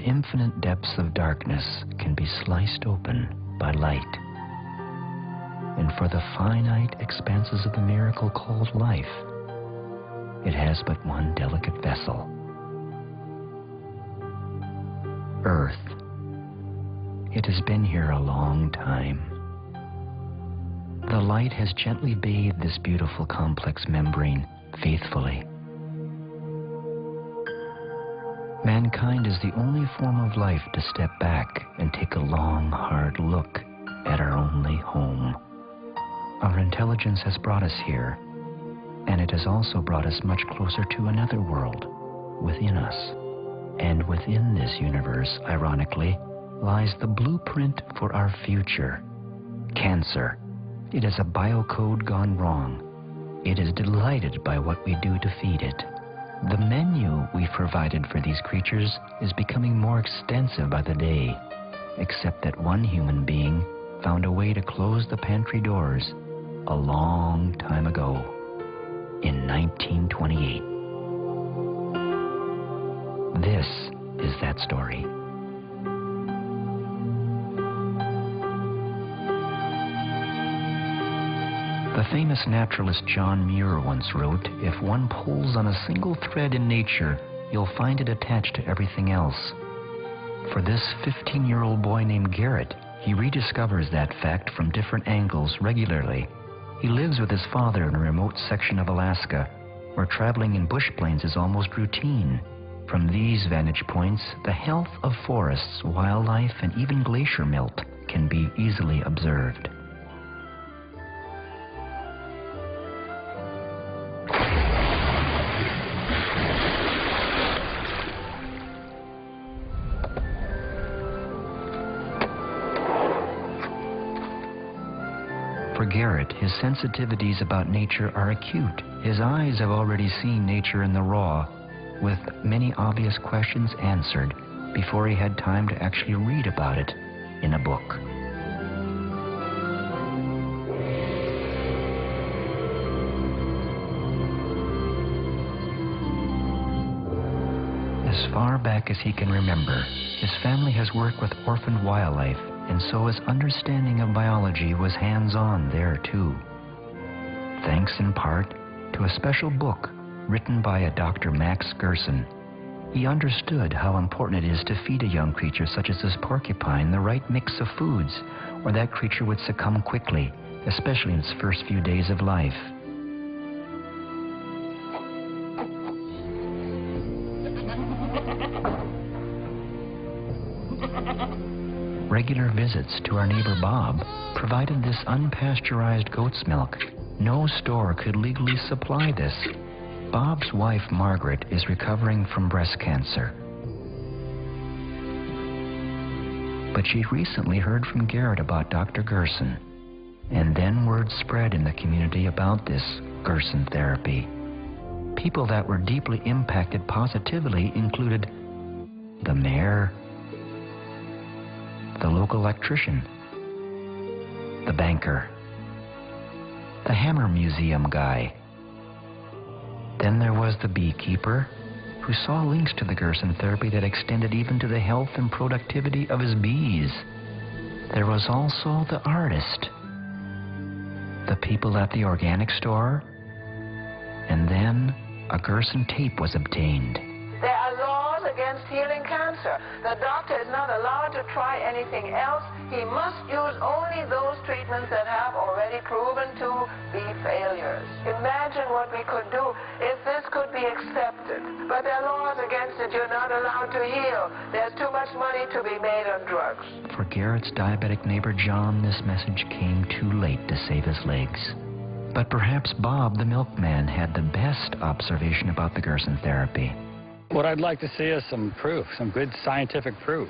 The infinite depths of darkness can be sliced open by light. And for the finite expanses of the miracle called life, it has but one delicate vessel: Earth. It has been here a long time. The light has gently bathed this beautiful complex membrane faithfully. Mankind is the only form of life to step back and take a long, hard look at our only home. Our intelligence has brought us here, and it has also brought us much closer to another world within us. And within this universe, ironically, lies the blueprint for our future: cancer. It is a biocode gone wrong. It is delighted by what we do to feed it. The menu we've provided for these creatures is becoming more extensive by the day, except that one human being found a way to close the pantry doors a long time ago, in 1928. This is that story. The famous naturalist John Muir once wrote, "If one pulls on a single thread in nature, you'll find it attached to everything else." For this 15-year-old boy named Garrett, he rediscovers that fact from different angles regularly. He lives with his father in a remote section of Alaska, where traveling in bush planes is almost routine. From these vantage points, the health of forests, wildlife, and even glacier melt can be easily observed. For Garrett, his sensitivities about nature are acute. His eyes have already seen nature in the raw, with many obvious questions answered before he had time to actually read about it in a book. As far back as he can remember, his family has worked with orphaned wildlife, and so his understanding of biology was hands-on there too. Thanks in part to a special book written by a Dr. Max Gerson, he understood how important it is to feed a young creature such as this porcupine the right mix of foods, or that creature would succumb quickly, especially in its first few days of life. Regular visits to our neighbor Bob provided this unpasteurized goat's milk. No store could legally supply this. Bob's wife, Margaret, is recovering from breast cancer. But she recently heard from Garrett about Dr. Gerson, and then word spread in the community about this Gerson therapy. People that were deeply impacted positively included the mayor, the local electrician, the banker, the Hammer Museum guy. Then there was the beekeeper, who saw links to the Gerson therapy that extended even to the health and productivity of his bees. There was also the artist, the people at the organic store, and then a Gerson tape was obtained. There are laws against healing cancer. The doctor is not allowed to try anything else. He must use only those treatments that have already proven to be failures. Imagine what we could do if this could be accepted. But there are laws against it. You're not allowed to heal. There's too much money to be made on drugs. For Garrett's diabetic neighbor John, this message came too late to save his legs. But perhaps Bob, the milkman, had the best observation about the Gerson therapy. What I'd like to see is some proof, some good scientific proof.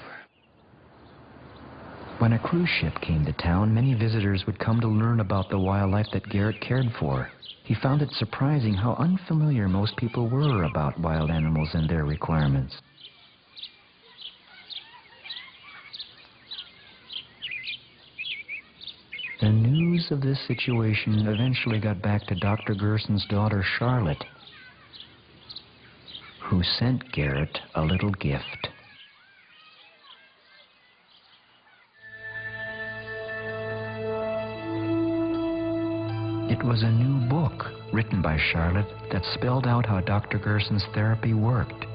When a cruise ship came to town, many visitors would come to learn about the wildlife that Garrett cared for. He found it surprising how unfamiliar most people were about wild animals and their requirements. The news of this situation eventually got back to Dr. Gerson's daughter, Charlotte, who sent Garrett a little gift. It was a new book written by Charlotte that spelled out how Dr. Gerson's therapy worked.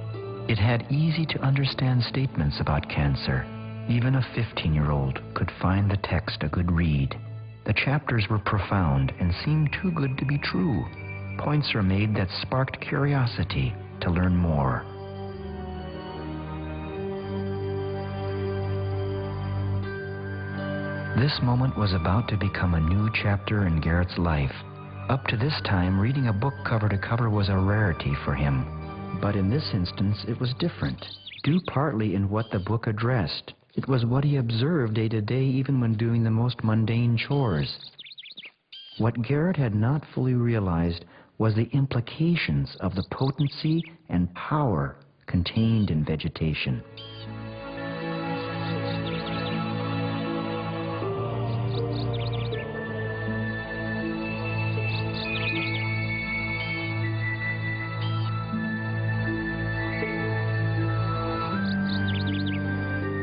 It had easy-to-understand statements about cancer. Even a 15-year-old could find the text a good read. The chapters were profound and seemed too good to be true. Points were made that sparked curiosity to learn more. This moment was about to become a new chapter in Garrett's life. Up to this time, reading a book cover to cover was a rarity for him. But in this instance, it was different, due partly in what the book addressed. It was what he observed day to day, even when doing the most mundane chores. What Garrett had not fully realized was the implications of the potency and power contained in vegetation.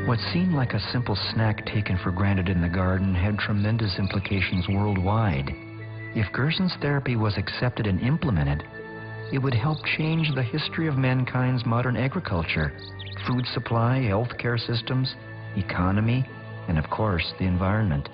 What seemed like a simple snack taken for granted in the garden had tremendous implications worldwide. If Gerson's therapy was accepted and implemented, it would help change the history of mankind's modern agriculture, food supply, healthcare systems, economy, and of course, the environment.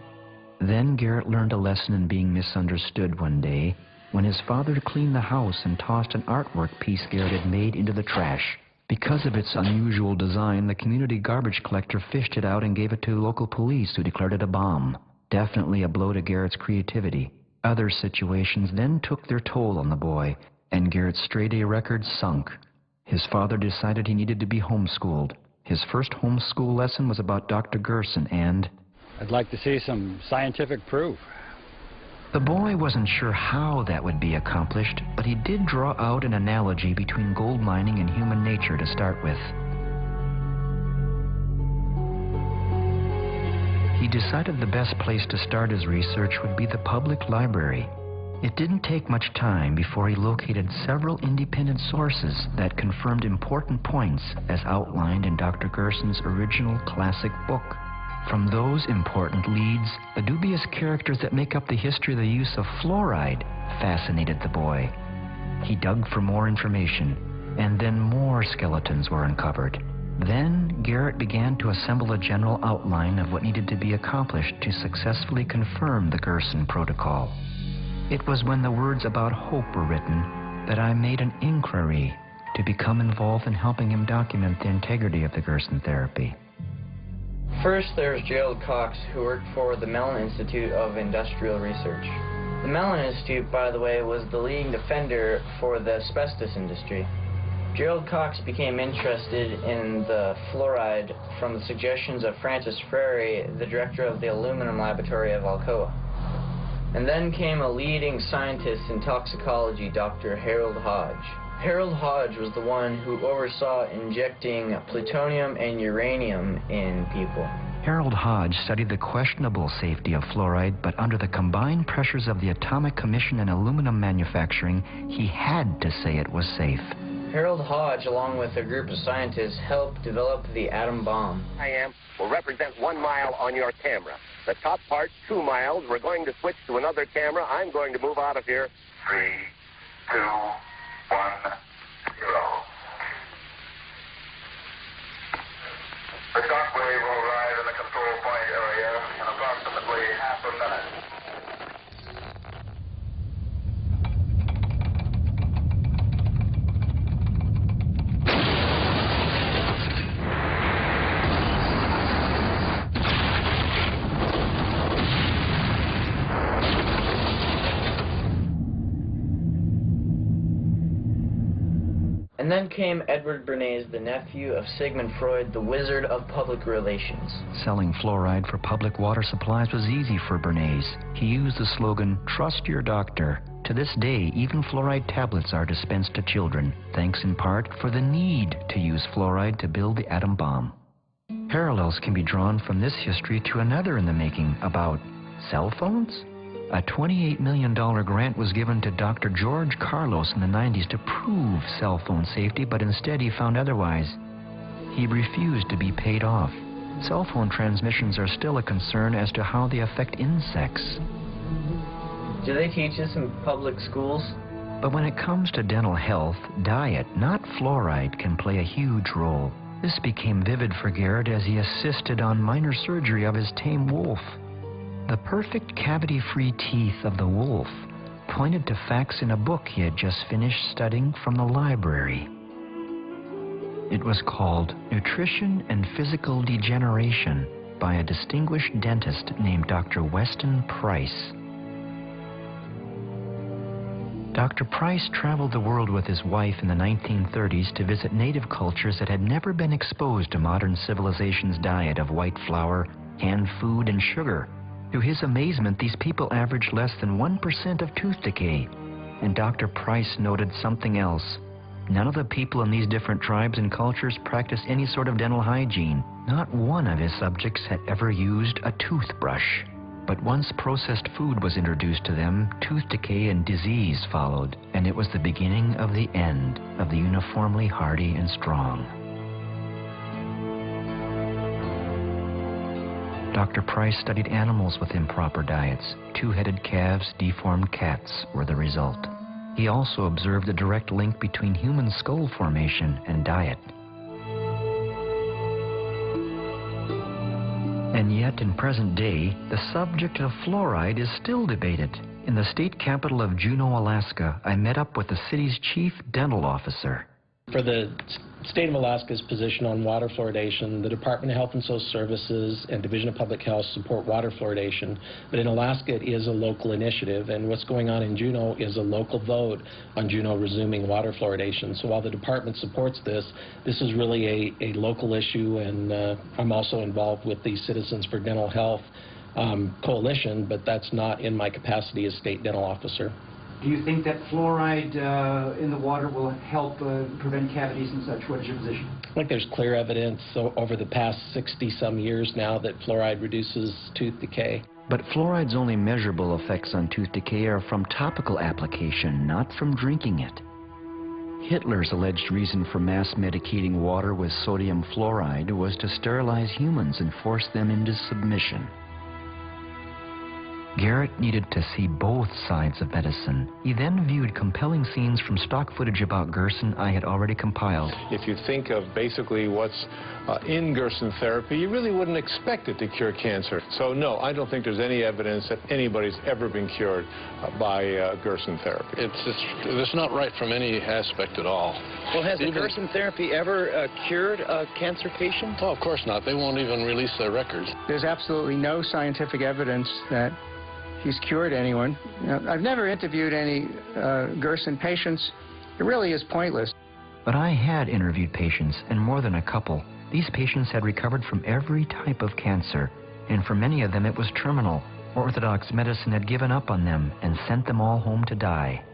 Then Garrett learned a lesson in being misunderstood one day when his father cleaned the house and tossed an artwork piece Garrett had made into the trash. Because of its unusual design, the community garbage collector fished it out and gave it to local police, who declared it a bomb. Definitely a blow to Garrett's creativity. Other situations then took their toll on the boy, and Garrett's straight-A record sunk. His father decided he needed to be homeschooled. His first homeschool lesson was about Dr. Gerson and... I'd like to see some scientific proof. The boy wasn't sure how that would be accomplished, but he did draw out an analogy between gold mining and human nature to start with. He decided the best place to start his research would be the public library. It didn't take much time before he located several independent sources that confirmed important points as outlined in Dr. Gerson's original classic book. From those important leads, the dubious characters that make up the history of the use of fluoride fascinated the boy. He dug for more information, and then more skeletons were uncovered. Then Garrett began to assemble a general outline of what needed to be accomplished to successfully confirm the Gerson protocol. It was when the words about hope were written that I made an inquiry to become involved in helping him document the integrity of the Gerson therapy. First, there's Gerald Cox, who worked for the Mellon Institute of Industrial Research. The Mellon Institute, by the way, was the leading defender for the asbestos industry. Gerald Cox became interested in the fluoride from the suggestions of Francis Frary, the director of the aluminum laboratory of Alcoa. And then came a leading scientist in toxicology, Dr. Harold Hodge. Harold Hodge was the one who oversaw injecting plutonium and uranium in people. Harold Hodge studied the questionable safety of fluoride, but under the combined pressures of the Atomic Commission and aluminum manufacturing, he had to say it was safe. Harold Hodge, along with a group of scientists, helped develop the atom bomb. Will represent 1 mile on your camera. The top part, 2 miles. We're going to switch to another camera. I'm going to move out of here. 3, 2, 1, 0. The shockwave will arrive in the control point area in approximately half a minute. And then came Edward Bernays, the nephew of Sigmund Freud, the wizard of public relations. Selling fluoride for public water supplies was easy for Bernays. He used the slogan, "Trust your doctor." To this day, even fluoride tablets are dispensed to children, thanks in part for the need to use fluoride to build the atom bomb. Parallels can be drawn from this history to another in the making about cell phones. A $28 million grant was given to Dr. George Carlos in the 90s to prove cell phone safety, but instead he found otherwise. He refused to be paid off. Cell phone transmissions are still a concern as to how they affect insects. Do they teach this in public schools? But when it comes to dental health, diet, not fluoride, can play a huge role. This became vivid for Garrett as he assisted on minor surgery of his tame wolf. The perfect cavity-free teeth of the wolf pointed to facts in a book he had just finished studying from the library. It was called Nutrition and Physical Degeneration by a distinguished dentist named Dr. Weston Price. Dr. Price traveled the world with his wife in the 1930s to visit native cultures that had never been exposed to modern civilization's diet of white flour, canned food, and sugar. To his amazement, these people averaged less than 1% of tooth decay. And Dr. Price noted something else. None of the people in these different tribes and cultures practiced any sort of dental hygiene. Not one of his subjects had ever used a toothbrush. But once processed food was introduced to them, tooth decay and disease followed, and it was the beginning of the end of the uniformly hardy and strong. Dr. Price studied animals with improper diets. Two-headed calves, deformed cats were the result. He also observed a direct link between human skull formation and diet. And yet, in present day, the subject of fluoride is still debated. In the state capital of Juneau, Alaska, I met up with the city's chief dental officer. For the state of Alaska's position on water fluoridation, the Department of Health and Social Services and Division of Public Health support water fluoridation, but in Alaska it is a local initiative, and what's going on in Juneau is a local vote on Juneau resuming water fluoridation. So while the department supports this, this is really a local issue, and I'm also involved with the Citizens for Dental Health coalition, but that's not in my capacity as state dental officer. Do you think that fluoride in the water will help prevent cavities and such? What is your position? I think there's clear evidence over the past 60-some years now that fluoride reduces tooth decay. But fluoride's only measurable effects on tooth decay are from topical application, not from drinking it. Hitler's alleged reason for mass medicating water with sodium fluoride was to sterilize humans and force them into submission. Garrett needed to see both sides of medicine. He then viewed compelling scenes from stock footage about Gerson I had already compiled. If you think of basically what's in Gerson therapy, you really wouldn't expect it to cure cancer. So no, I don't think there's any evidence that anybody's ever been cured by Gerson therapy. It's not right from any aspect at all. Well, has the Gerson therapy ever cured a cancer patient? Oh, of course not. They won't even release their records. There's absolutely no scientific evidence that he's cured anyone. I've never interviewed any Gerson patients. It really is pointless. But I had interviewed patients, and more than a couple. These patients had recovered from every type of cancer, and for many of them it was terminal. Orthodox medicine had given up on them and sent them all home to die.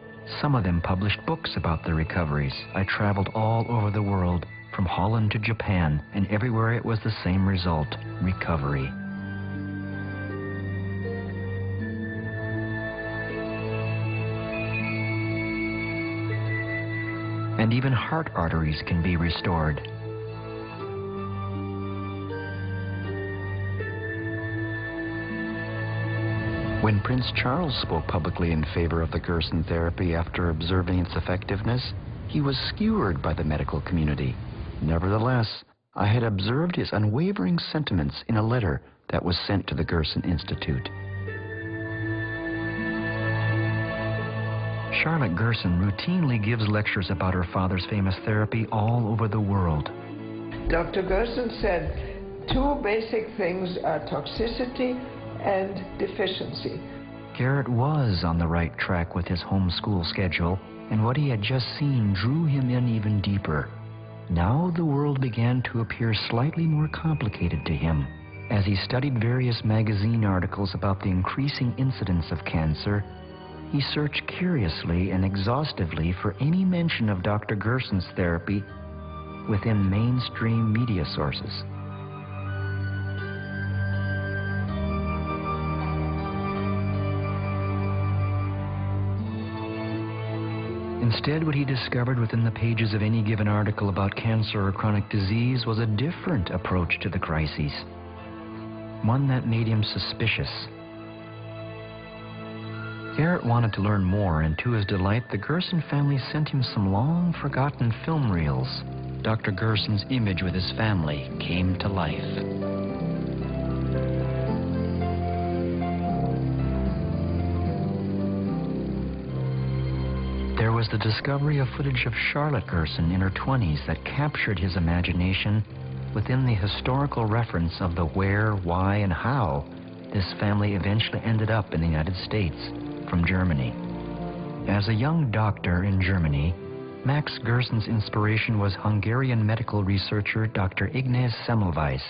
Some of them published books about their recoveries. I traveled all over the world, from Holland to Japan, and everywhere it was the same result: recovery. And even heart arteries can be restored. When Prince Charles spoke publicly in favor of the Gerson therapy after observing its effectiveness, he was skewered by the medical community. Nevertheless, I had observed his unwavering sentiments in a letter that was sent to the Gerson Institute. Charlotte Gerson routinely gives lectures about her father's famous therapy all over the world. Dr. Gerson said 2 basic things are toxicity and deficiency. Garrett was on the right track with his homeschool schedule, and what he had just seen drew him in even deeper. Now the world began to appear slightly more complicated to him. As he studied various magazine articles about the increasing incidence of cancer, he searched curiously and exhaustively for any mention of Dr. Gerson's therapy within mainstream media sources. Instead, what he discovered within the pages of any given article about cancer or chronic disease was a different approach to the crises, one that made him suspicious. Garrett wanted to learn more, and to his delight, the Gerson family sent him some long-forgotten film reels. Dr. Gerson's image with his family came to life. There was the discovery of footage of Charlotte Gerson in her 20s that captured his imagination within the historical reference of the where, why, and how this family eventually ended up in the United States from Germany. As a young doctor in Germany, Max Gerson's inspiration was Hungarian medical researcher Dr. Ignaz Semmelweis,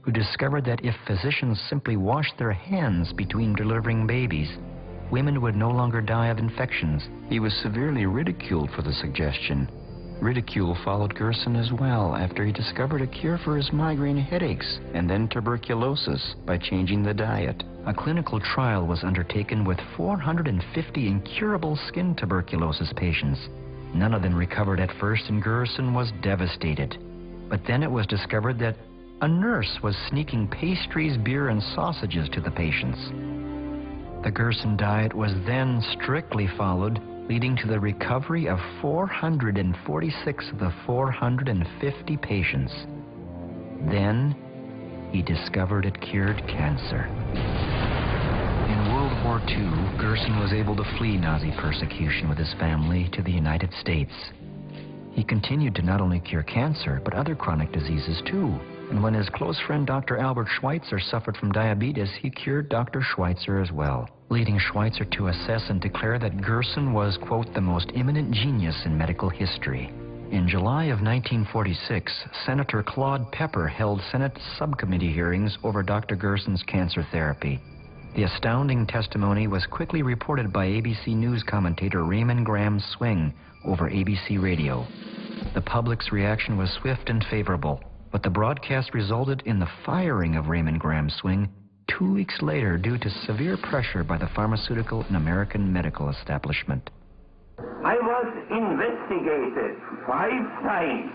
who discovered that if physicians simply washed their hands between delivering babies, women would no longer die of infections. He was severely ridiculed for the suggestion. Ridicule followed Gerson as well after he discovered a cure for his migraine headaches and then tuberculosis by changing the diet. A clinical trial was undertaken with 450 incurable skin tuberculosis patients. None of them recovered at first, and Gerson was devastated. But then it was discovered that a nurse was sneaking pastries, beer, and sausages to the patients. The Gerson diet was then strictly followed, leading to the recovery of 446 of the 450 patients. Then, he discovered it cured cancer. In World War II, Gerson was able to flee Nazi persecution with his family to the United States. He continued to not only cure cancer, but other chronic diseases too. And when his close friend Dr. Albert Schweitzer suffered from diabetes, he cured Dr. Schweitzer as well, leading Schweitzer to assess and declare that Gerson was, quote, the most eminent genius in medical history. In July of 1946, Senator Claude Pepper held Senate subcommittee hearings over Dr. Gerson's cancer therapy. The astounding testimony was quickly reported by ABC News commentator Raymond Graham Swing over ABC Radio. The public's reaction was swift and favorable, but the broadcast resulted in the firing of Raymond Graham Swing 2 weeks later due to severe pressure by the pharmaceutical and American medical establishment. I was investigated 5 times.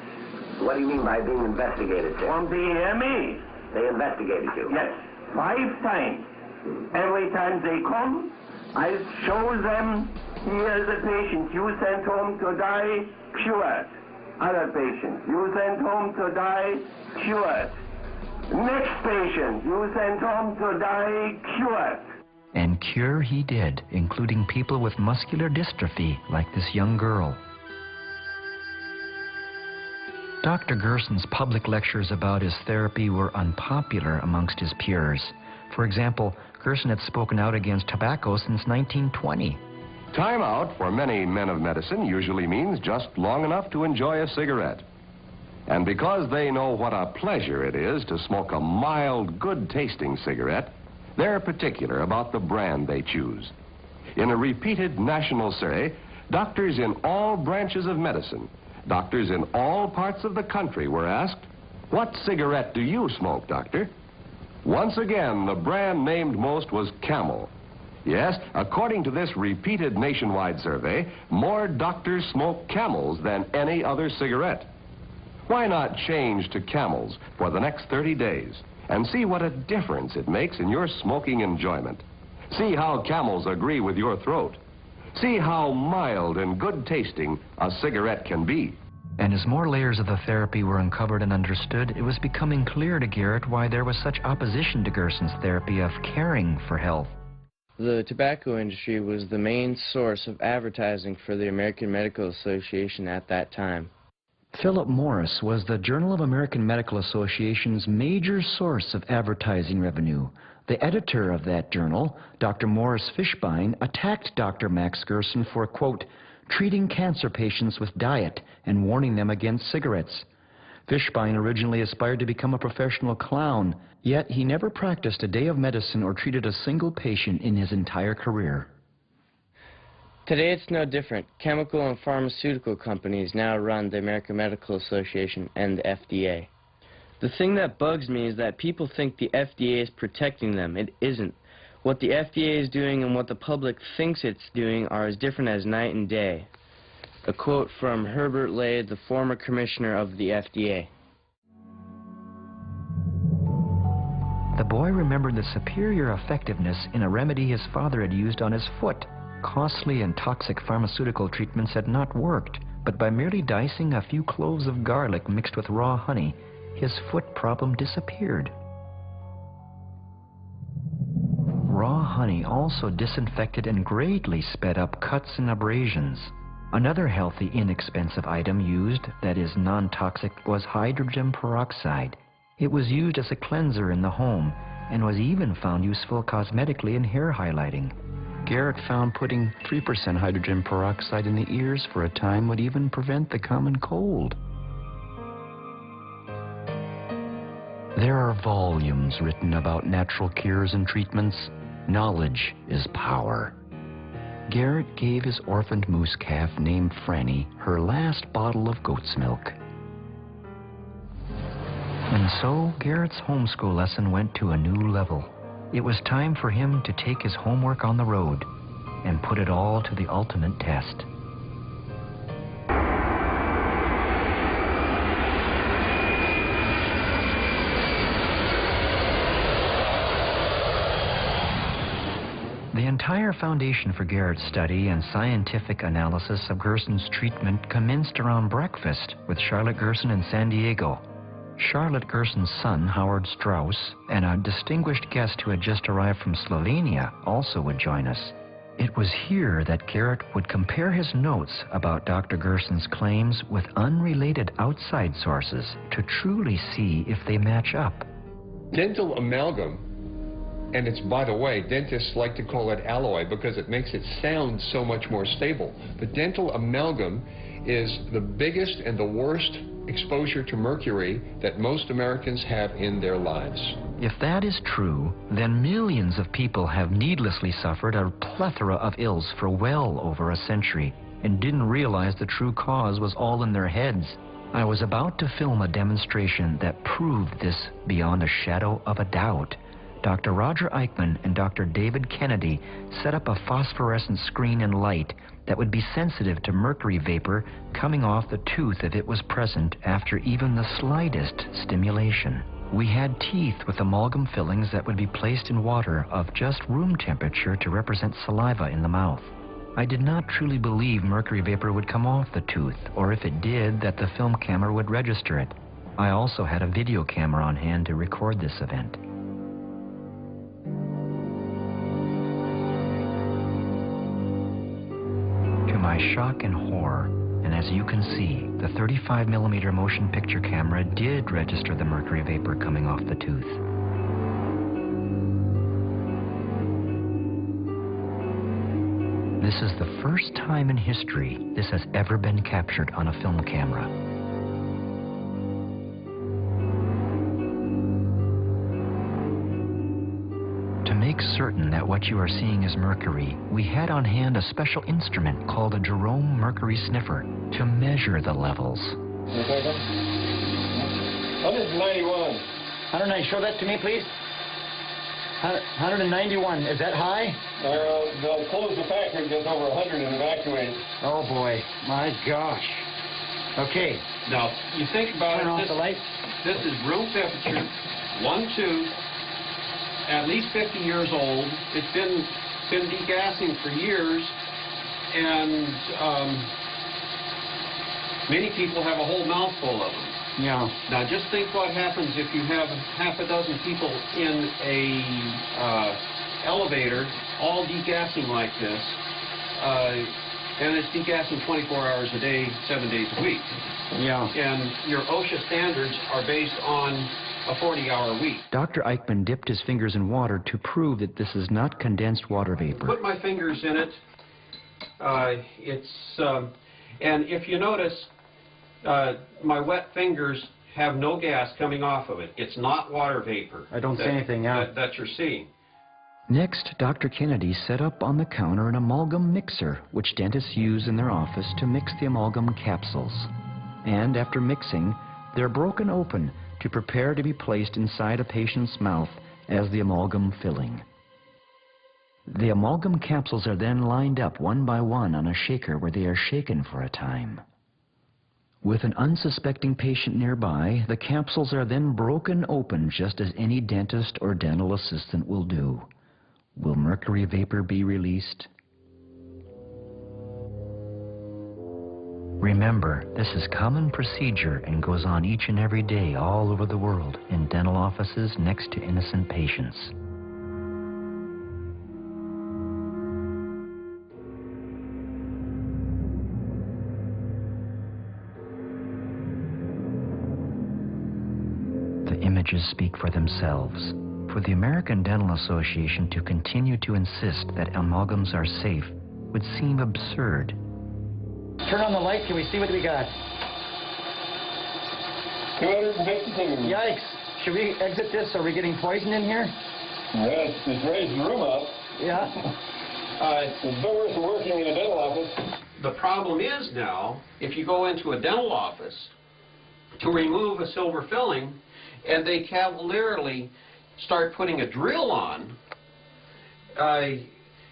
What do you mean by being investigated, sir? From the AMA. They investigated you? Yes, 5 times. Every time they come, I show them, here's a patient you sent home to die, cured. Other patient you sent home to die, cured. Next patient you sent home to die, cured. And cure he did, including people with muscular dystrophy, like this young girl. Dr. Gerson's public lectures about his therapy were unpopular amongst his peers. For example, Gerson had spoken out against tobacco since 1920. Time out for many men of medicine usually means just long enough to enjoy a cigarette. And because they know what a pleasure it is to smoke a mild, good-tasting cigarette, they're particular about the brand they choose. In a repeated national survey, doctors in all branches of medicine, doctors in all parts of the country were asked, "What cigarette do you smoke, doctor?" Once again, the brand named most was Camel. Yes, according to this repeated nationwide survey, more doctors smoke Camels than any other cigarette. Why not change to Camels for the next 30 days and see what a difference it makes in your smoking enjoyment? See how Camels agree with your throat. See how mild and good tasting a cigarette can be. And as more layers of the therapy were uncovered and understood, it was becoming clear to Garrett why there was such opposition to Gerson's therapy of caring for health. The tobacco industry was the main source of advertising for the American Medical Association at that time. Philip Morris was the Journal of American Medical Association's major source of advertising revenue. The editor of that journal, Dr. Morris Fishbein, attacked Dr. Max Gerson for, quote, treating cancer patients with diet and warning them against cigarettes. Fishbein originally aspired to become a professional clown, yet he never practiced a day of medicine or treated a single patient in his entire career. Today it's no different. Chemical and pharmaceutical companies now run the American Medical Association and the FDA. The thing that bugs me is that people think the FDA is protecting them. It isn't. What the FDA is doing and what the public thinks it's doing are as different as night and day. A quote from Herbert Lay, the former commissioner of the FDA. The boy remembered the superior effectiveness in a remedy his father had used on his foot. Costly and toxic pharmaceutical treatments had not worked, but by merely dicing a few cloves of garlic mixed with raw honey, his foot problem disappeared. Raw honey also disinfected and greatly sped up cuts and abrasions. Another healthy, inexpensive item used that is non-toxic was hydrogen peroxide. It was used as a cleanser in the home and was even found useful cosmetically in hair highlighting. Garrett found putting 3% hydrogen peroxide in the ears for a time would even prevent the common cold. There are volumes written about natural cures and treatments. Knowledge is power. Garrett gave his orphaned moose calf named Franny her last bottle of goat's milk. And so Garrett's homeschool lesson went to a new level. It was time for him to take his homework on the road and put it all to the ultimate test. The entire foundation for Garrett's study and scientific analysis of Gerson's treatment commenced around breakfast with Charlotte Gerson in San Diego. Charlotte Gerson's son, Howard Strauss, and a distinguished guest who had just arrived from Slovenia also would join us. It was here that Garrett would compare his notes about Dr. Gerson's claims with unrelated outside sources to truly see if they match up. Dental amalgam, and it's, by the way, dentists like to call it alloy because it makes it sound so much more stable. But dental amalgam is the biggest and the worst exposure to mercury that most Americans have in their lives. If that is true, then millions of people have needlessly suffered a plethora of ills for well over a century and didn't realize the true cause was all in their heads. I was about to film a demonstration that proved this beyond a shadow of a doubt. Dr. Roger Eichmann and Dr. David Kennedy set up a phosphorescent screen and light that would be sensitive to mercury vapor coming off the tooth if it was present after even the slightest stimulation. We had teeth with amalgam fillings that would be placed in water of just room temperature to represent saliva in the mouth. I did not truly believe mercury vapor would come off the tooth, or if it did, that the film camera would register it. I also had a video camera on hand to record this event. To my shock and horror, and as you can see, the 35mm motion picture camera did register the mercury vapor coming off the tooth. This is the first time in history this has ever been captured on a film camera. To make certain that what you are seeing is mercury, we had on hand a special instrument called a Jerome mercury sniffer to measure the levels. 191. 109. Show that to me, please. 191. Is that high? They'll close the factory and get over 100 and evacuate. Oh boy, my gosh. Okay. Now, you think about Turn off the light. This is room temperature, one tooth, at least 50 years old. It's been degassing for years, and many people have a whole mouthful of them. Yeah. Now, just think what happens if you have half a dozen people in a elevator, all degassing like this, and it's degassing 24 hours a day, 7 days a week. Yeah. And your OSHA standards are based on a 40-hour week. Dr. Eichmann dipped his fingers in water to prove that this is not condensed water vapor. Put my fingers in it. And if you notice, my wet fingers have no gas coming off of it. It's not water vapor. I don't see anything out. That you're seeing. Next, Dr. Kennedy set up on the counter an amalgam mixer, which dentists use in their office to mix the amalgam capsules. And after mixing, they're broken open to prepare to be placed inside a patient's mouth as the amalgam filling. The amalgam capsules are then lined up one by one on a shaker where they are shaken for a time. With an unsuspecting patient nearby, the capsules are then broken open just as any dentist or dental assistant will do. Will mercury vapor be released? Remember, this is common procedure and goes on each and every day all over the world in dental offices next to innocent patients. The images speak for themselves. For the American Dental Association to continue to insist that amalgams are safe would seem absurd. Turn on the light. Can we see what we got? 250 fingers. Yikes. Should we exit this? Are we getting poison in here? Yes, it's raised the room up. Yeah. It's better for working in a dental office. The problem is now, if you go into a dental office to remove a silver filling, and they cavalierly start putting a drill on,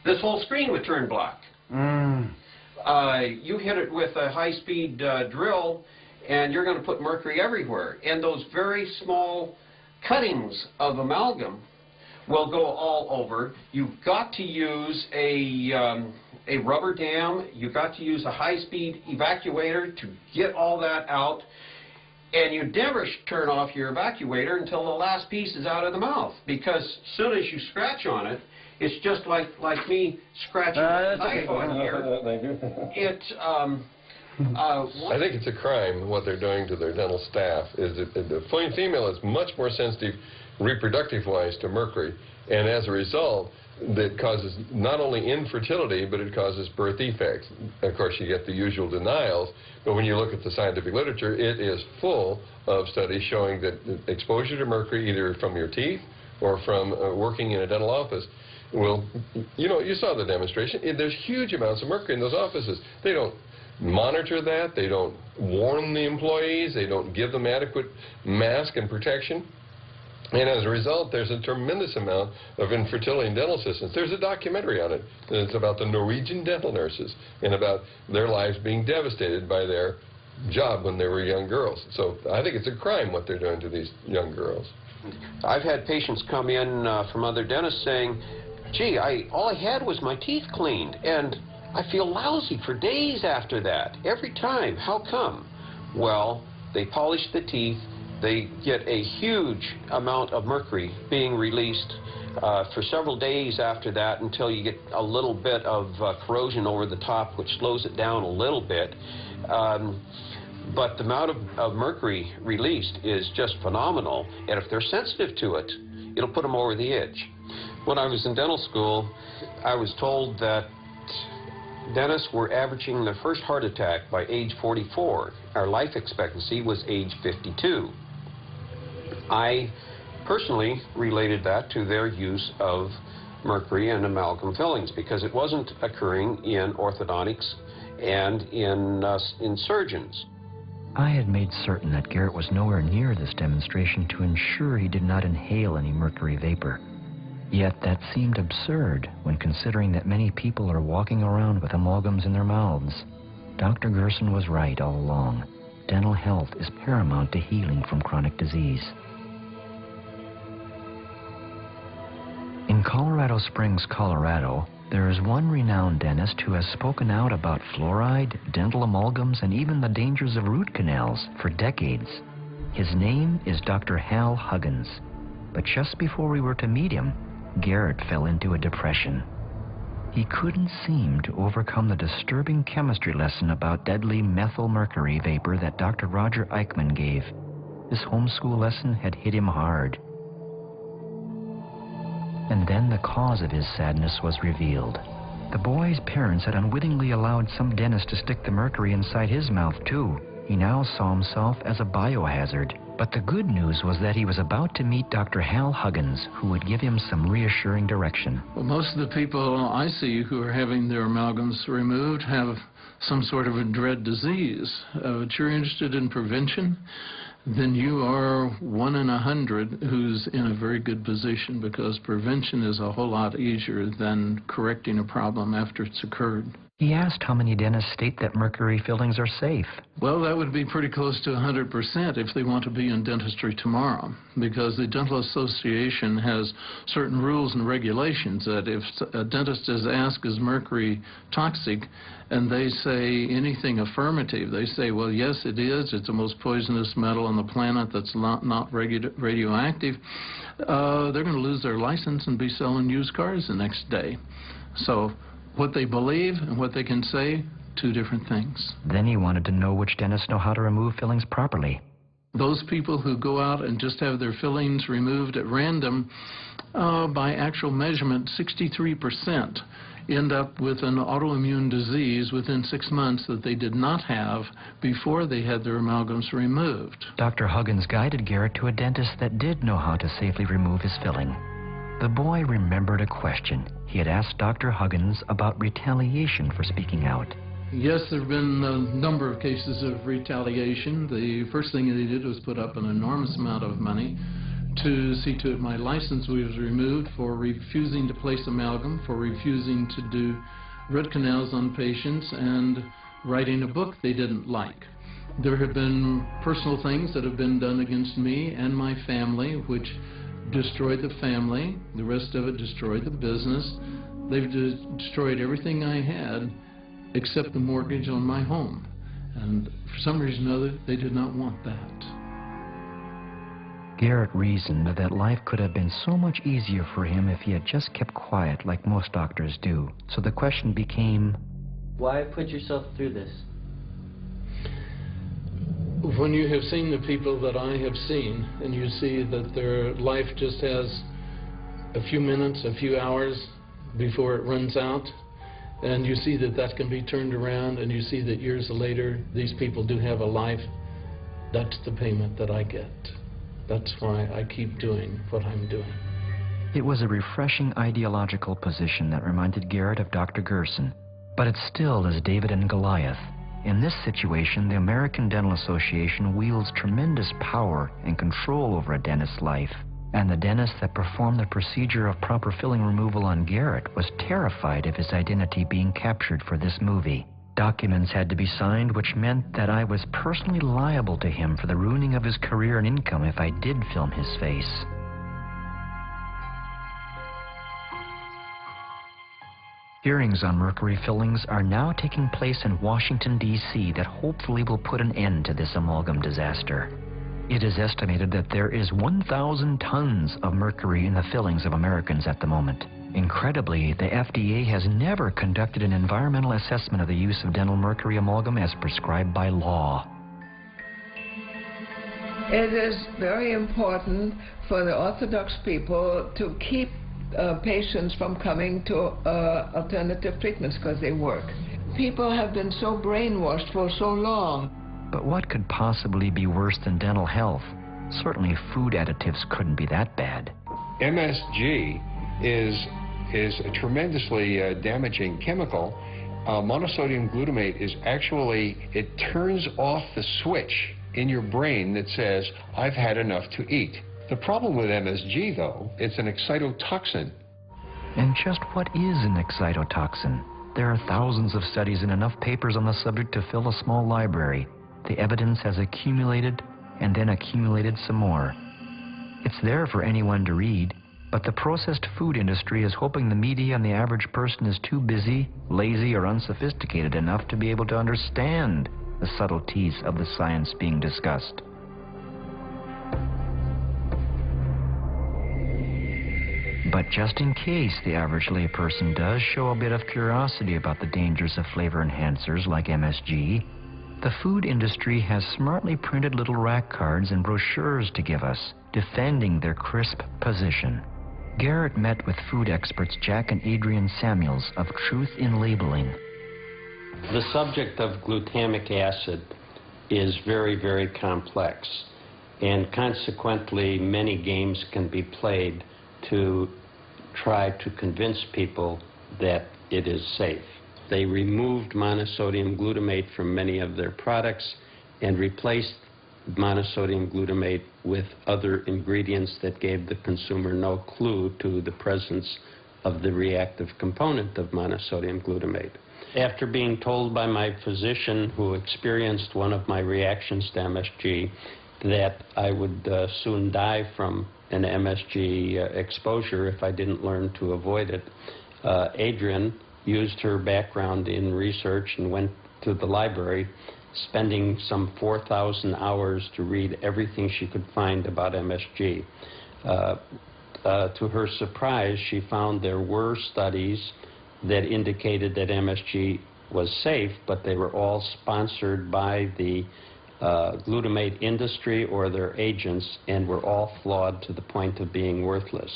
this whole screen would turn black. You hit it with a high-speed drill, and you're going to put mercury everywhere. And those very small cuttings of amalgam will go all over. You've got to use a rubber dam. You've got to use a high-speed evacuator to get all that out. And you never turn off your evacuator until the last piece is out of the mouth, because as soon as you scratch on it, it's just like me scratching a knife on here. Thank you. I think it's a crime what they're doing to their dental staff. Is that the female is much more sensitive reproductive-wise to mercury, and as a result, that causes not only infertility, but it causes birth defects. Of course, you get the usual denials, but when you look at the scientific literature, it is full of studies showing that exposure to mercury, either from your teeth or from working in a dental office, will, you saw the demonstration. There's huge amounts of mercury in those offices. They don't monitor that. They don't warn the employees. They don't give them adequate mask and protection. And as a result, there's a tremendous amount of infertility in dental assistants. There's a documentary on it. And it's about the Norwegian dental nurses and about their lives being devastated by their job when they were young girls. So I think it's a crime what they're doing to these young girls. I've had patients come in from other dentists saying, gee, all I had was my teeth cleaned, and I feel lousy for days after that, every time. How come? Well, they polish the teeth. They get a huge amount of mercury being released for several days after that until you get a little bit of corrosion over the top, which slows it down a little bit. But the amount of mercury released is just phenomenal, and if they're sensitive to it, it'll put them over the edge. When I was in dental school, I was told that dentists were averaging their first heart attack by age 44. Our life expectancy was age 52. I personally related that to their use of mercury and amalgam fillings because it wasn't occurring in orthodontics and in surgeons. I had made certain that Garrett was nowhere near this demonstration to ensure he did not inhale any mercury vapor. Yet that seemed absurd when considering that many people are walking around with amalgams in their mouths. Dr. Gerson was right all along. Dental health is paramount to healing from chronic disease. In Colorado Springs, Colorado, there is one renowned dentist who has spoken out about fluoride, dental amalgams, and even the dangers of root canals for decades. His name is Dr. Hal Huggins. But just before we were to meet him, Garrett fell into a depression. He couldn't seem to overcome the disturbing chemistry lesson about deadly methylmercury vapor that Dr. Roger Eichmann gave. This homeschool lesson had hit him hard. And then the cause of his sadness was revealed. The boy's parents had unwittingly allowed some dentist to stick the mercury inside his mouth too. He now saw himself as a biohazard. But the good news was that he was about to meet Dr. Hal Huggins, who would give him some reassuring direction. Well, most of the people I see who are having their amalgams removed have some sort of a dread disease. But you're interested in prevention, then you are 1 in 100 who's in a very good position, because prevention is a whole lot easier than correcting a problem after it's occurred. He asked how many dentists state that mercury fillings are safe. Well, that would be pretty close to 100% if they want to be in dentistry tomorrow, because the Dental Association has certain rules and regulations that if a dentist is asked, is mercury toxic, and they say anything affirmative, they say, well, yes, it is. It's the most poisonous metal on the planet that's not radioactive. They're going to lose their license and be selling used cars the next day. So what they believe and what they can say, two different things. Then he wanted to know which dentists know how to remove fillings properly. Those people who go out and just have their fillings removed at random, by actual measurement, 63% end up with an autoimmune disease within 6 months that they did not have before they had their amalgams removed. Dr. Huggins guided Garrett to a dentist that did know how to safely remove his filling. The boy remembered a question he had asked Dr. Huggins about retaliation for speaking out. Yes, there have been a number of cases of retaliation. The first thing they did was put up an enormous amount of money to see to it my license was removed for refusing to place amalgam, for refusing to do root canals on patients, and writing a book they didn't like. There have been personal things that have been done against me and my family, which destroyed the family. The rest of it destroyed the business. They've destroyed everything I had except the mortgage on my home. And for some reason or other, they did not want that. Garrett reasoned that life could have been so much easier for him if he had just kept quiet like most doctors do. So the question became, why put yourself through this? When you have seen the people that I have seen, and you see that their life just has a few minutes, a few hours before it runs out, and you see that that can be turned around, and you see that years later these people do have a life, that's the payment that I get. That's why I keep doing what I'm doing. It was a refreshing ideological position that reminded Garrett of Dr. Gerson, but it still is David and Goliath. In this situation, the American Dental Association wields tremendous power and control over a dentist's life. And the dentist that performed the procedure of proper filling removal on Garrett was terrified of his identity being captured for this movie. Documents had to be signed, which meant that I was personally liable to him for the ruining of his career and income if I did film his face. Hearings on mercury fillings are now taking place in Washington, D.C. that hopefully will put an end to this amalgam disaster. It is estimated that there is 1,000 tons of mercury in the fillings of Americans at the moment. Incredibly, the FDA has never conducted an environmental assessment of the use of dental mercury amalgam as prescribed by law. It is very important for the Orthodox people to keep patients from coming to alternative treatments because they work. People have been so brainwashed for so long. But what could possibly be worse than dental health? Certainly food additives couldn't be that bad. MSG is a tremendously damaging chemical. Monosodium glutamate is actually, it turns off the switch in your brain that says, I've had enough to eat. The problem with MSG, though, it's an excitotoxin. And just what is an excitotoxin? There are thousands of studies and enough papers on the subject to fill a small library. The evidence has accumulated and then accumulated some more. It's there for anyone to read, but the processed food industry is hoping the media and the average person is too busy, lazy, or unsophisticated enough to be able to understand the subtleties of the science being discussed. But just in case the average layperson does show a bit of curiosity about the dangers of flavor enhancers like MSG, the food industry has smartly printed little rack cards and brochures to give us, defending their crisp position. Garrett met with food experts Jack and Adrian Samuels of Truth in Labeling. The subject of glutamic acid is very, very complex, and consequently many games can be played to try to convince people that it is safe. They removed monosodium glutamate from many of their products and replaced monosodium glutamate with other ingredients that gave the consumer no clue to the presence of the reactive component of monosodium glutamate. After being told by my physician who experienced one of my reactions to MSG that I would soon die from an MSG exposure if I didn't learn to avoid it, Adrienne used her background in research and went to the library, spending some 4,000 hours to read everything she could find about MSG. To her surprise, she found there were studies that indicated that MSG was safe, but they were all sponsored by the glutamate industry or their agents and were all flawed to the point of being worthless.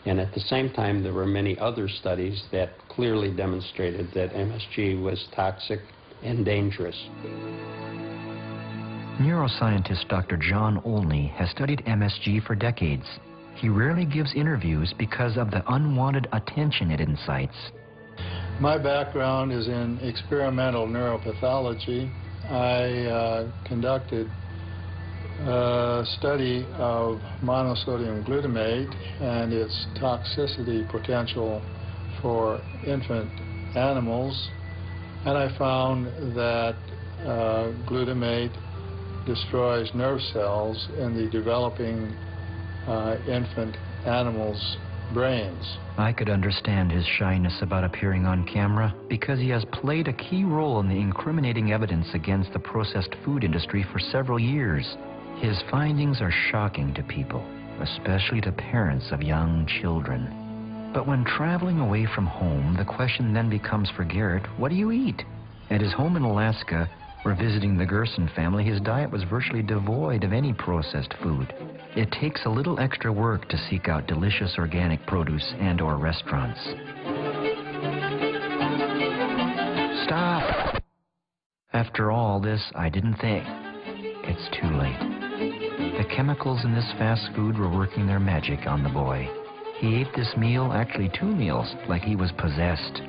And at the same time, there were many other studies that clearly demonstrated that MSG was toxic and dangerous. Neuroscientist Dr. John Olney has studied MSG for decades. He rarely gives interviews because of the unwanted attention it incites. My background is in experimental neuropathology. I conducted a study of monosodium glutamate and its toxicity potential for infant animals, and I found that glutamate destroys nerve cells in the developing infant animals' brains. I could understand his shyness about appearing on camera because he has played a key role in the incriminating evidence against the processed food industry for several years. His findings are shocking to people, especially to parents of young children. But when traveling away from home, the question then becomes for Garrett, what do you eat? At his home in Alaska, where visiting the Gerson family, his diet was virtually devoid of any processed food. It takes a little extra work to seek out delicious organic produce and/or restaurants. Stop! After all this, I didn't think. It's too late. The chemicals in this fast food were working their magic on the boy. He ate this meal, actually 2 meals, like he was possessed.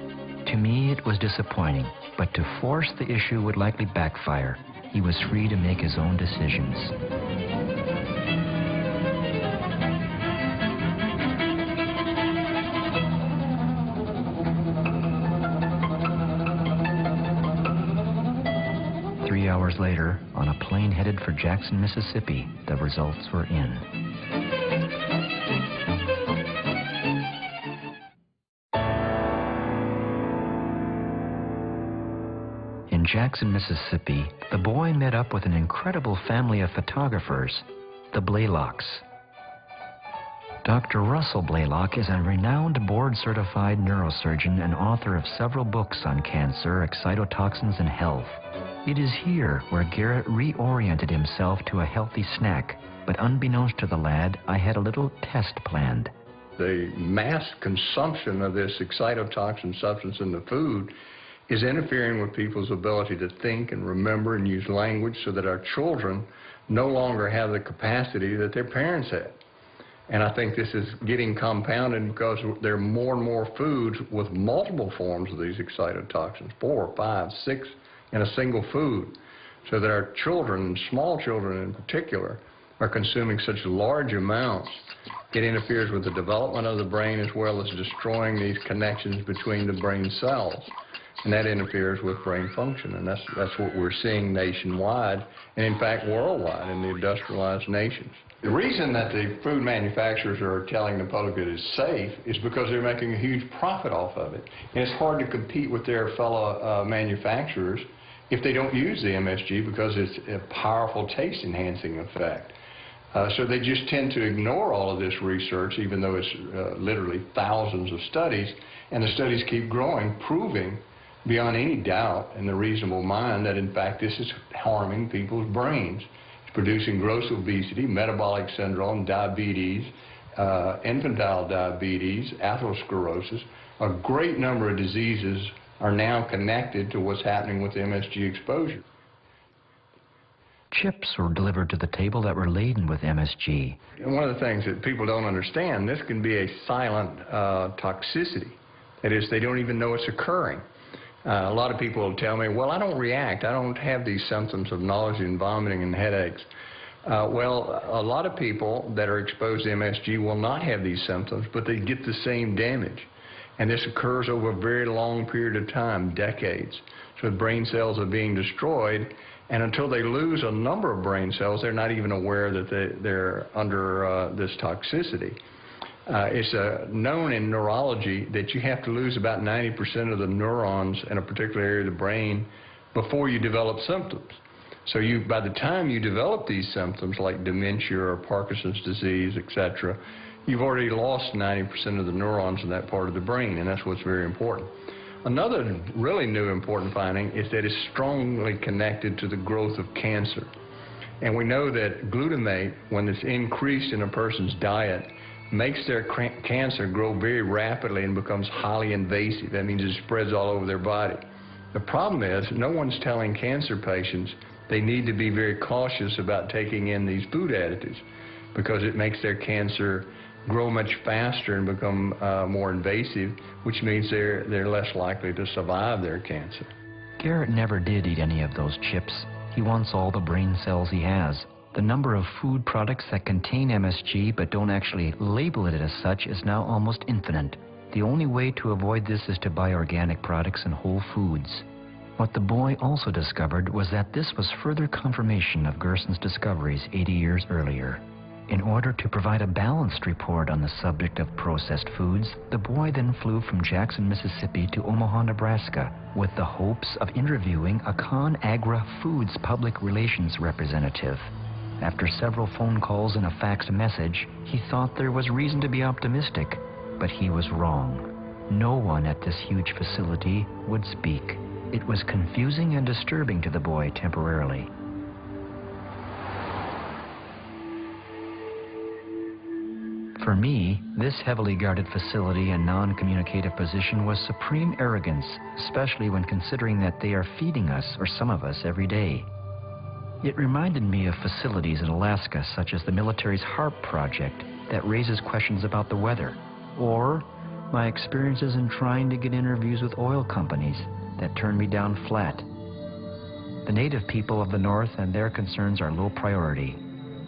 To me, it was disappointing, but to force the issue would likely backfire. He was free to make his own decisions. Three hours later, on a plane headed for Jackson, Mississippi, the results were in. In Jackson, Mississippi, the boy met up with an incredible family of photographers, the Blaylocks. Dr. Russell Blaylock is a renowned board-certified neurosurgeon and author of several books on cancer, excitotoxins, and health. It is here where Garrett reoriented himself to a healthy snack, but unbeknownst to the lad, I had a little test planned. The mass consumption of this excitotoxin substance in the food is interfering with people's ability to think and remember and use language so that our children no longer have the capacity that their parents had. And I think this is getting compounded because there are more and more foods with multiple forms of these excitotoxins, 4, 5, 6 in a single food, so that our children, small children in particular, are consuming such large amounts. It interferes with the development of the brain as well as destroying these connections between the brain cells. And that interferes with brain function, and that's what we're seeing nationwide, and in fact worldwide in the industrialized nations. The reason that the food manufacturers are telling the public it is safe is because they're making a huge profit off of it. And it's hard to compete with their fellow manufacturers if they don't use the MSG because it's a powerful taste-enhancing effect. So they just tend to ignore all of this research, even though it's literally thousands of studies, and the studies keep growing, proving beyond any doubt in the reasonable mind that in fact this is harming people's brains. It's producing gross obesity, metabolic syndrome, diabetes, infantile diabetes, atherosclerosis. A great number of diseases are now connected to what's happening with MSG exposure. Chips were delivered to the table that were laden with MSG. And one of the things that people don't understand, this can be a silent toxicity. That is, they don't even know it's occurring. A lot of people will tell me, well, I don't react. I don't have these symptoms of nausea and vomiting and headaches. Well, a lot of people that are exposed to MSG will not have these symptoms, but they get the same damage. And this occurs over a very long period of time, decades. So the brain cells are being destroyed, and until they lose a number of brain cells, they're not even aware that they're under this toxicity. It's known in neurology that you have to lose about 90% of the neurons in a particular area of the brain before you develop symptoms. So by the time you develop these symptoms like dementia or Parkinson's disease, etc., you've already lost 90% of the neurons in that part of the brain, and that's what's very important. Another really new important finding is that it's strongly connected to the growth of cancer. And we know that glutamate, when it's increased in a person's diet, makes their cancer grow very rapidly and becomes highly invasive. That means it spreads all over their body. The problem is no one's telling cancer patients they need to be very cautious about taking in these food additives because it makes their cancer grow much faster and become more invasive, which means they're less likely to survive their cancer. Garrett never did eat any of those chips. He wants all the brain cells he has. The number of food products that contain MSG but don't actually label it as such is now almost infinite. The only way to avoid this is to buy organic products and whole foods. What the boy also discovered was that this was further confirmation of Gerson's discoveries 80 years earlier. In order to provide a balanced report on the subject of processed foods, the boy then flew from Jackson, Mississippi to Omaha, Nebraska, with the hopes of interviewing a ConAgra Foods public relations representative. After several phone calls and a faxed message, he thought there was reason to be optimistic, but he was wrong. No one at this huge facility would speak. It was confusing and disturbing to the boy temporarily. For me, this heavily guarded facility and non-communicative position was supreme arrogance, especially when considering that they are feeding us, or some of us, every day. It reminded me of facilities in Alaska, such as the military's HARP project, that raises questions about the weather, or my experiences in trying to get interviews with oil companies that turned me down flat. The native people of the North and their concerns are low priority.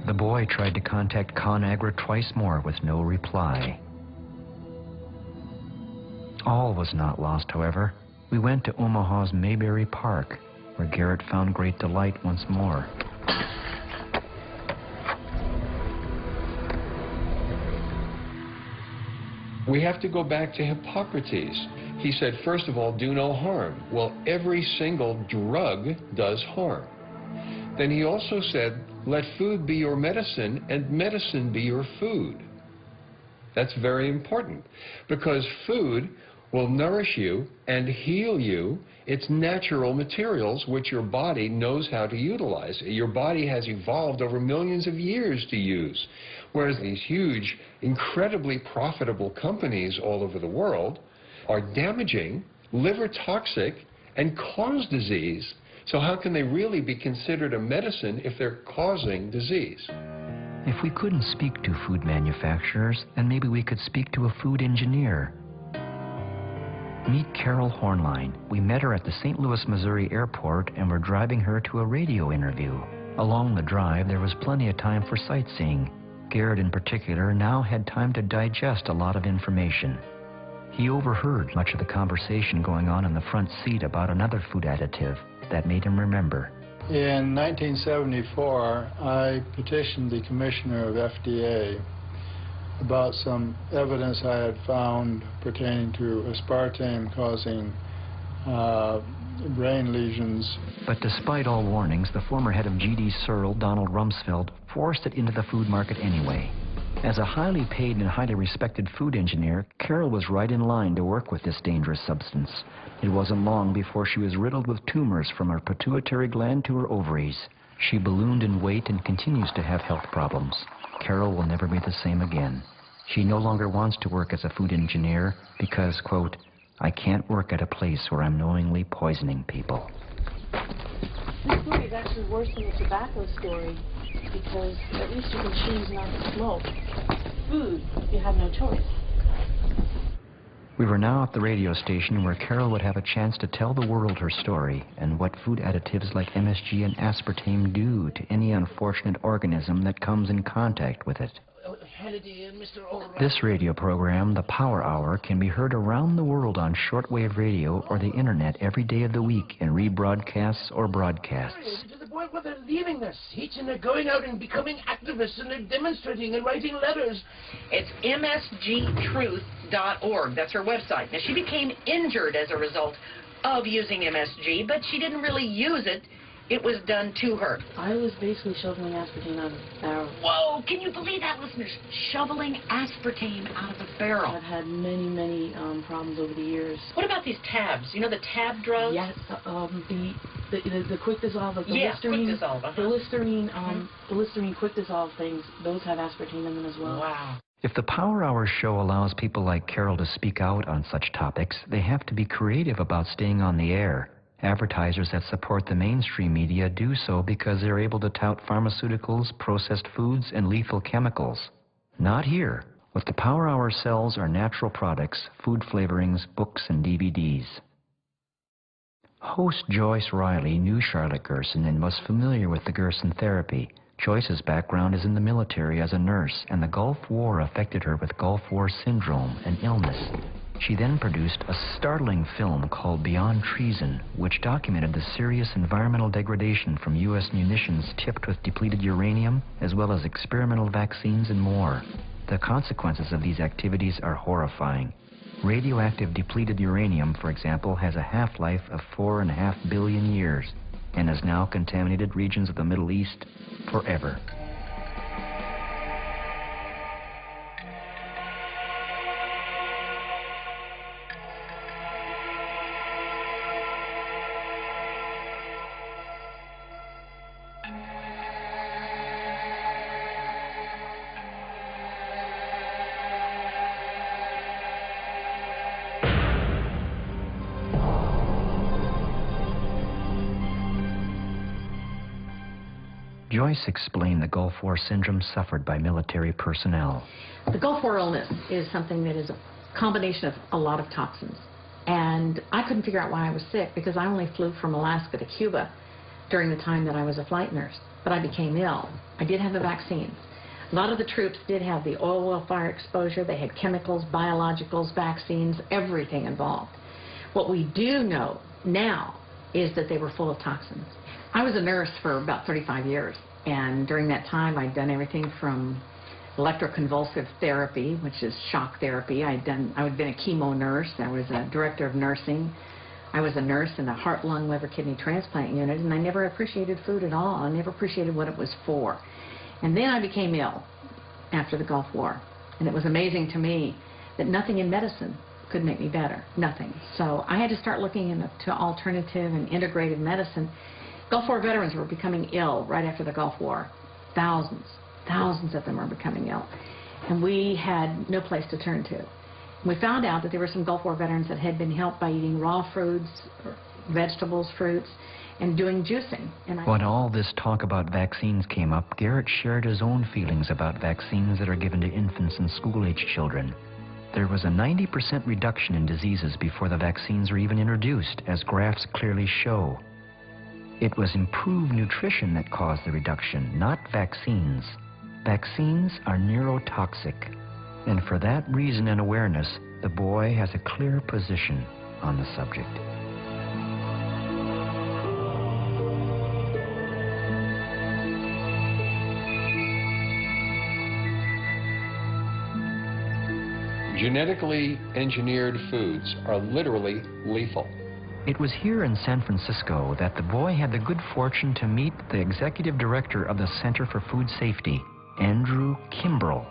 The boy tried to contact ConAgra twice more with no reply. All was not lost, however. We went to Omaha's Mayberry Park, where Garrett found great delight once more. We have to go back to Hippocrates. He said, first of all, do no harm. Well, every single drug does harm. Then he also said, let food be your medicine and medicine be your food. That's very important because food will nourish you and heal you. It's natural materials which your body knows how to utilize. Your body has evolved over millions of years to use. Whereas these huge, incredibly profitable companies all over the world are damaging, liver toxic, and cause disease. So how can they really be considered a medicine if they're causing disease? If we couldn't speak to food manufacturers, then maybe we could speak to a food engineer. Meet Carol Hornline. We met her at the St. Louis, Missouri airport and were driving her to a radio interview. Along the drive, there was plenty of time for sightseeing. Garrett, in particular, now had time to digest a lot of information. He overheard much of the conversation going on in the front seat about another food additive that made him remember. In 1974, I petitioned the commissioner of FDA about some evidence I had found pertaining to aspartame causing brain lesions. But despite all warnings, the former head of GD Searle, Donald Rumsfeld, forced it into the food market anyway. As a highly paid and highly respected food engineer, Carol was right in line to work with this dangerous substance. It wasn't long before she was riddled with tumors from her pituitary gland to her ovaries. She ballooned in weight and continues to have health problems. Carol will never be the same again. She no longer wants to work as a food engineer because, quote, I can't work at a place where I'm knowingly poisoning people. This story is actually worse than the tobacco story because at least you can choose not to smoke. Food, you have no choice. We were now at the radio station where Carol would have a chance to tell the world her story and what food additives like MSG and aspartame do to any unfortunate organism that comes in contact with it. Kennedy and Mr. O'Reilly. This radio program, The Power Hour, can be heard around the world on shortwave radio or the internet every day of the week in rebroadcasts or broadcasts. To the point where they're leaving their seats and they're going out and becoming activists and they're demonstrating and writing letters. It's msgtruth.org. That's her website. Now, she became injured as a result of using MSG, but she didn't really use it. It was done to her. I was basically shoveling aspartame out of a barrel. Whoa, can you believe that, listeners? Shoveling aspartame out of a barrel. I've had many problems over the years. What about these tabs? You know the tab drugs? Yes, the quick dissolve, like the Listerine. Quick dissolve. The Listerine, the Listerine quick dissolve things, those have aspartame in them as well. Wow. If the Power Hour show allows people like Carol to speak out on such topics, they have to be creative about staying on the air. Advertisers that support the mainstream media do so because they're able to tout pharmaceuticals, processed foods, and lethal chemicals. Not here. What the Power Hour sells are natural products, food flavorings, books, and DVDs. Host Joyce Riley knew Charlotte Gerson and was familiar with the Gerson therapy. Joyce's background is in the military as a nurse, and the Gulf War affected her with Gulf War syndrome, an illness. She then produced a startling film called Beyond Treason, which documented the serious environmental degradation from U.S. munitions tipped with depleted uranium, as well as experimental vaccines and more. The consequences of these activities are horrifying. Radioactive depleted uranium, for example, has a half-life of 4.5 billion years and has now contaminated regions of the Middle East forever. Joyce explained the Gulf War syndrome suffered by military personnel. The Gulf War illness is something that is a combination of a lot of toxins. And I couldn't figure out why I was sick because I only flew from Alaska to Cuba during the time that I was a flight nurse. But I became ill. I did have the vaccines. A lot of the troops did have the oil well fire exposure. They had chemicals, biologicals, vaccines, everything involved. What we do know now is that they were full of toxins. I was a nurse for about 35 years, and during that time I'd done everything from electroconvulsive therapy, which is shock therapy. I had been a chemo nurse. I was a director of nursing. I was a nurse in a heart, lung, liver, kidney transplant unit, and I never appreciated food at all. I never appreciated what it was for. And then I became ill after the Gulf War, and it was amazing to me that nothing in medicine could make me better, nothing. So I had to start looking into alternative and integrated medicine. Gulf War veterans were becoming ill right after the Gulf War. Thousands of them were becoming ill. And we had no place to turn to. We found out that there were some Gulf War veterans that had been helped by eating raw foods, vegetables, fruits, and doing juicing. And when all this talk about vaccines came up, Garrett shared his own feelings about vaccines that are given to infants and school-age children. There was a 90% reduction in diseases before the vaccines were even introduced, as graphs clearly show. It was improved nutrition that caused the reduction, not vaccines. Vaccines are neurotoxic, and for that reason and awareness, the boy has a clear position on the subject. Genetically engineered foods are literally lethal. It was here in San Francisco that the boy had the good fortune to meet the executive director of the Center for Food Safety, Andrew Kimbrell.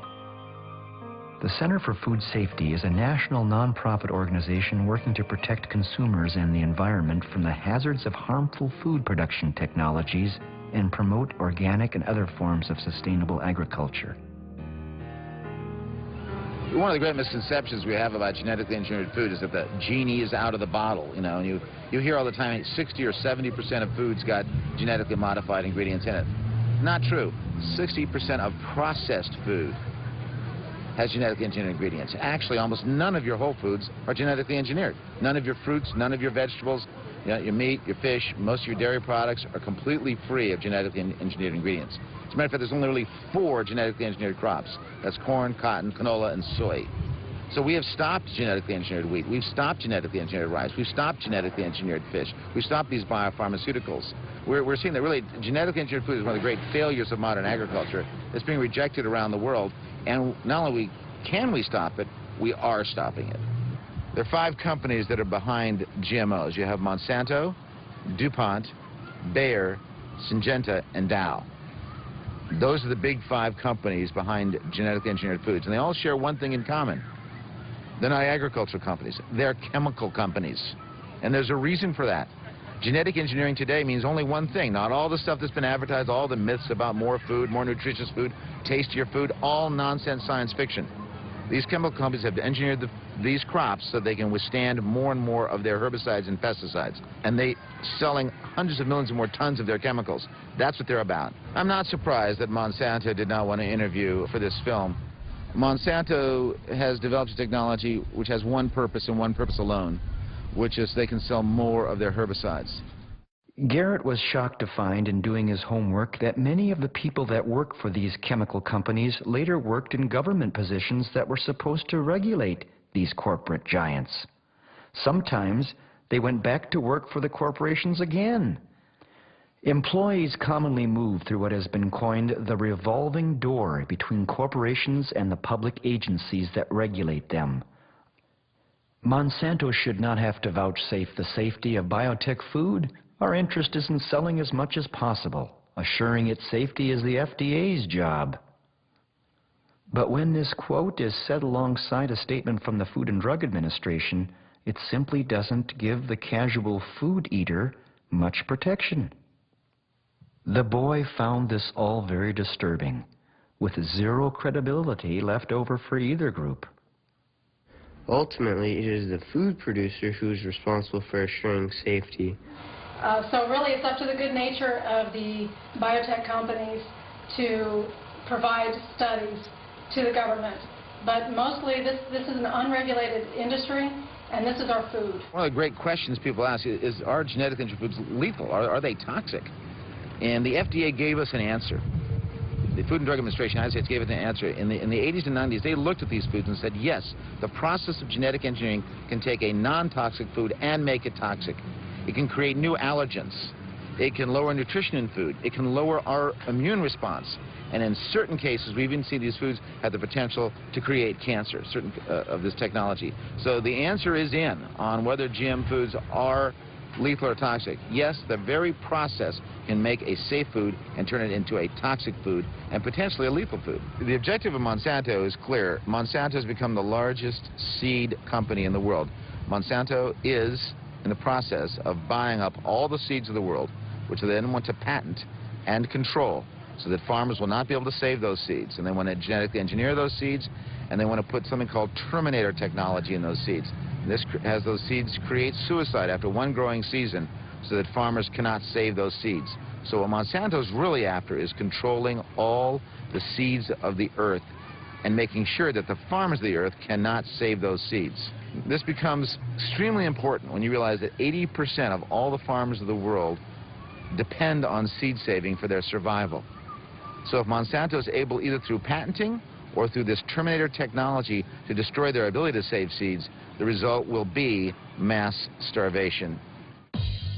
The Center for Food Safety is a national nonprofit organization working to protect consumers and the environment from the hazards of harmful food production technologies and promote organic and other forms of sustainable agriculture. One of the great misconceptions we have about genetically engineered food is that the genie is out of the bottle, you know, and you hear all the time 60 or 70% of foods got genetically modified ingredients in it. Not true. 60% of processed food has genetically engineered ingredients. Actually, almost none of your whole foods are genetically engineered. None of your fruits, none of your vegetables, your meat, your fish, most of your dairy products are completely free of genetically engineered ingredients. As a matter of fact, there's only really 4 genetically engineered crops. That's corn, cotton, canola, and soy. So we have stopped genetically engineered wheat. We've stopped genetically engineered rice. We've stopped genetically engineered fish. We've stopped these biopharmaceuticals. We're seeing that really genetically engineered food is one of the great failures of modern agriculture. It's being rejected around the world. And not only can we stop it, we are stopping it. There are 5 companies that are behind GMOs. You have Monsanto, DuPont, Bayer, Syngenta, and Dow. Those are the big 5 companies behind genetically engineered foods. And they all share one thing in common. They're not agricultural companies. They're chemical companies. And there's a reason for that. Genetic engineering today means only one thing. Not all the stuff that's been advertised, all the myths about more food, more nutritious food, tastier food, all nonsense science fiction. These chemical companies have engineered these crops so they can withstand more and more of their herbicides and pesticides. And they're selling hundreds of millions of more tons of their chemicals. That's what they're about. I'm not surprised that Monsanto did not want to interview for this film. Monsanto has developed a technology which has one purpose and one purpose alone, which is they can sell more of their herbicides. Garrett was shocked to find in doing his homework that many of the people that work for these chemical companies later worked in government positions that were supposed to regulate these corporate giants. Sometimes they went back to work for the corporations again. Employees commonly move through what has been coined the revolving door between corporations and the public agencies that regulate them. Monsanto should not have to vouchsafe the safety of biotech food. Our interest is in selling as much as possible. Assuring its safety is the FDA's job. But when this quote is said alongside a statement from the Food and Drug Administration, it simply doesn't give the casual food eater much protection. The boy found this all very disturbing, with 0 credibility left over for either group. Ultimately, it is the food producer who is responsible for assuring safety. So really it's up to the good nature of the biotech companies to provide studies to the government. But mostly this is an unregulated industry, and this is our food. One of the great questions people ask is, are genetically engineered foods lethal? Are they toxic? And the FDA gave us an answer. The Food and Drug Administration of the United States gave us an answer. In the 80s and 90s, they looked at these foods and said, yes, the process of genetic engineering can take a non-toxic food and make it toxic. It can create new allergens. It can lower nutrition in food. It can lower our immune response. And in certain cases, we even see these foods have the potential to create cancer, certain of this technology. So the answer is in on whether GM foods are lethal or toxic. Yes, the very process can make a safe food and turn it into a toxic food and potentially a lethal food. The objective of Monsanto is clear. Monsanto has become the largest seed company in the world. Monsanto is in the process of buying up all the seeds of the world, which they then want to patent and control so that farmers will not be able to save those seeds. And they want to genetically engineer those seeds, and they want to put something called terminator technology in those seeds. This has those seeds create suicide after one growing season so that farmers cannot save those seeds. So what Monsanto's really after is controlling all the seeds of the earth and making sure that the farmers of the earth cannot save those seeds. This becomes extremely important when you realize that 80% of all the farmers of the world depend on seed saving for their survival. So if Monsanto is able, either through patenting or through this terminator technology, to destroy their ability to save seeds, the result will be mass starvation.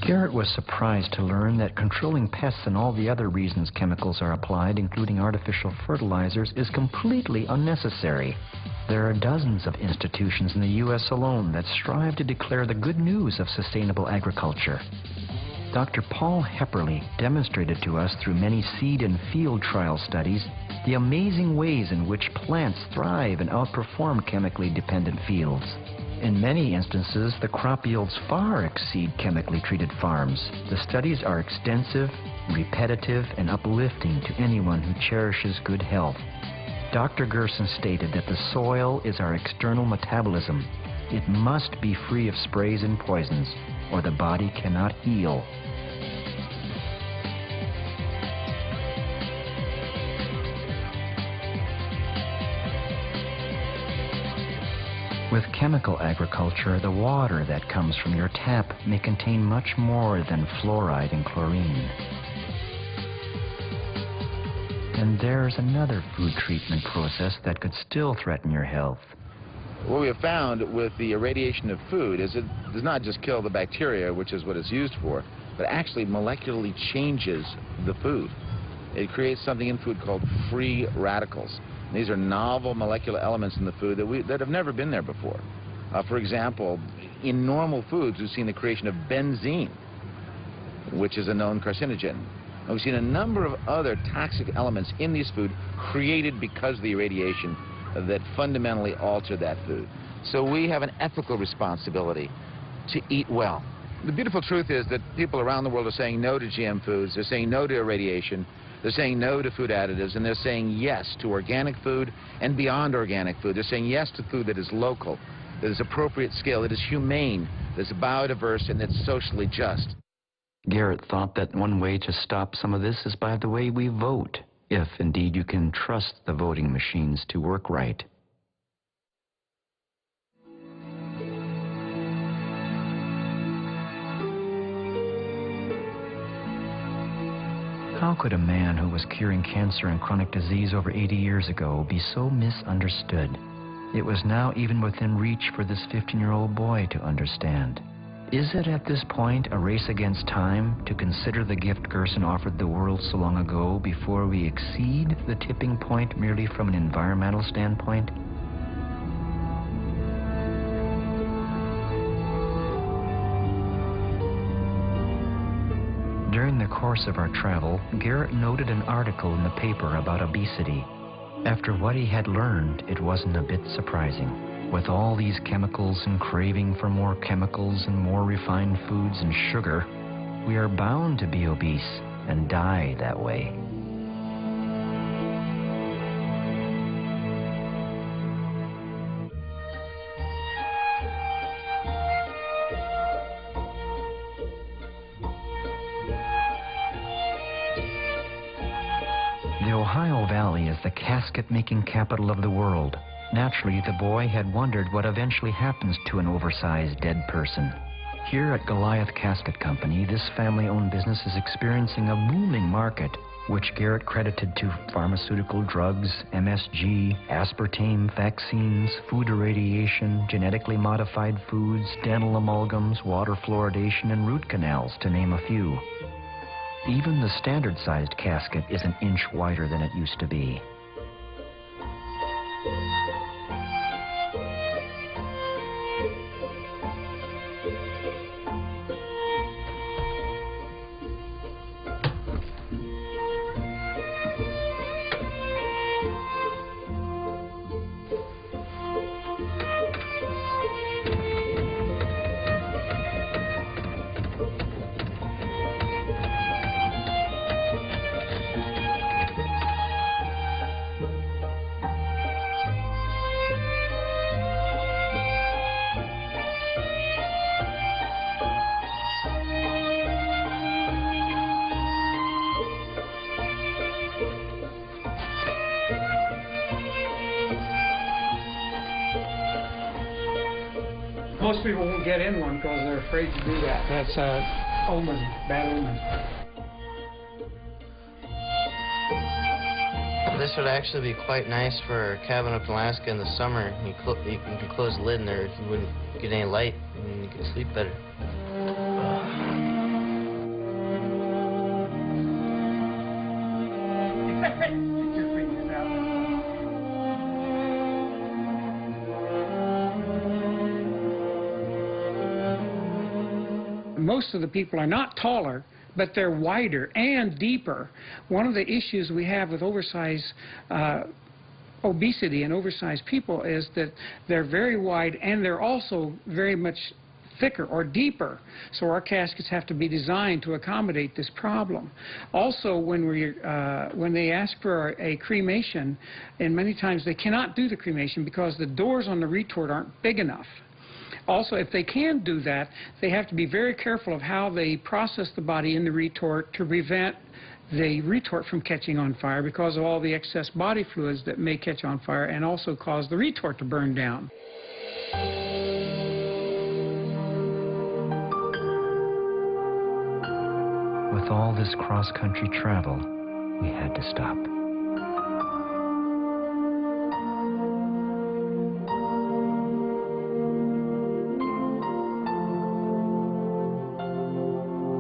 Garrett was surprised to learn that controlling pests and all the other reasons chemicals are applied, including artificial fertilizers, is completely unnecessary. There are dozens of institutions in the U.S. alone that strive to declare the good news of sustainable agriculture. Dr. Paul Hepperly demonstrated to us through many seed and field trial studies the amazing ways in which plants thrive and outperform chemically dependent fields. In many instances, the crop yields far exceed chemically treated farms. The studies are extensive, repetitive, and uplifting to anyone who cherishes good health. Dr. Gerson stated that the soil is our external metabolism. It must be free of sprays and poisons, or the body cannot heal. With chemical agriculture, the water that comes from your tap may contain much more than fluoride and chlorine. And there's another food treatment process that could still threaten your health. What we have found with the irradiation of food is it does not just kill the bacteria, which is what it's used for, but actually molecularly changes the food. It creates something in food called free radicals. These are novel molecular elements in the food that have never been there before. For example, in normal foods, we've seen the creation of benzene, which is a known carcinogen. And we've seen a number of other toxic elements in these food created because of the irradiation that fundamentally alter that food. So we have an ethical responsibility to eat well. The beautiful truth is that people around the world are saying no to GM foods, they're saying no to irradiation, they're saying no to food additives, and they're saying yes to organic food and beyond organic food. They're saying yes to food that is local, that is appropriate scale, that is humane, that's biodiverse, and that's socially just. Garrett thought that one way to stop some of this is by the way we vote, if indeed you can trust the voting machines to work right. How could a man who was curing cancer and chronic disease over 80 years ago be so misunderstood? It was now even within reach for this 15-year-old boy to understand. Is it at this point a race against time to consider the gift Gerson offered the world so long ago before we exceed the tipping point merely from an environmental standpoint? During the course of our travel, Garrett noted an article in the paper about obesity. After what he had learned, it wasn't a bit surprising. With all these chemicals and craving for more chemicals and more refined foods and sugar, we are bound to be obese and die that way. The Ohio Valley is the casket-making capital of the world. Naturally, the boy had wondered what eventually happens to an oversized dead person. Here at Goliath Casket Company, this family-owned business is experiencing a booming market, which Garrett credited to pharmaceutical drugs, MSG, aspartame, vaccines, food irradiation, genetically modified foods, dental amalgams, water fluoridation, and root canals, to name a few. Even the standard-sized casket is an inch wider than it used to be. Most people won't get in one because they're afraid to do that. That's an omen, bad omen. This would actually be quite nice for a cabin up in Alaska in the summer. You can close the lid in there, you wouldn't get any light, and you can sleep better. Most of the people are not taller, but they're wider and deeper. One of the issues we have with oversized obesity and oversized people is that they're very wide and they're also very much thicker or deeper. So our caskets have to be designed to accommodate this problem. Also, when they ask for a cremation, and many times they cannot do the cremation because the doors on the retort aren't big enough. Also, if they can do that, they have to be very careful of how they process the body in the retort to prevent the retort from catching on fire because of all the excess body fluids that may catch on fire and also cause the retort to burn down. With all this cross-country travel, we had to stop.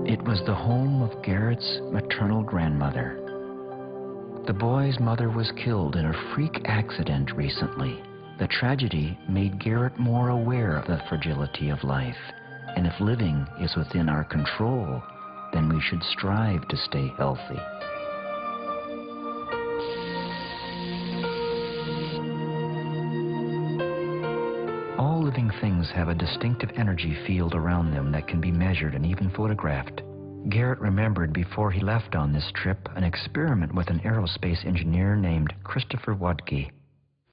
It was the home of Garrett's maternal grandmother. The boy's mother was killed in a freak accident recently. The tragedy made Garrett more aware of the fragility of life, and if living is within our control, then we should strive to stay healthy. All living things have a distinctive energy field around them that can be measured and even photographed. Garrett remembered before he left on this trip an experiment with an aerospace engineer named Christopher Wadke.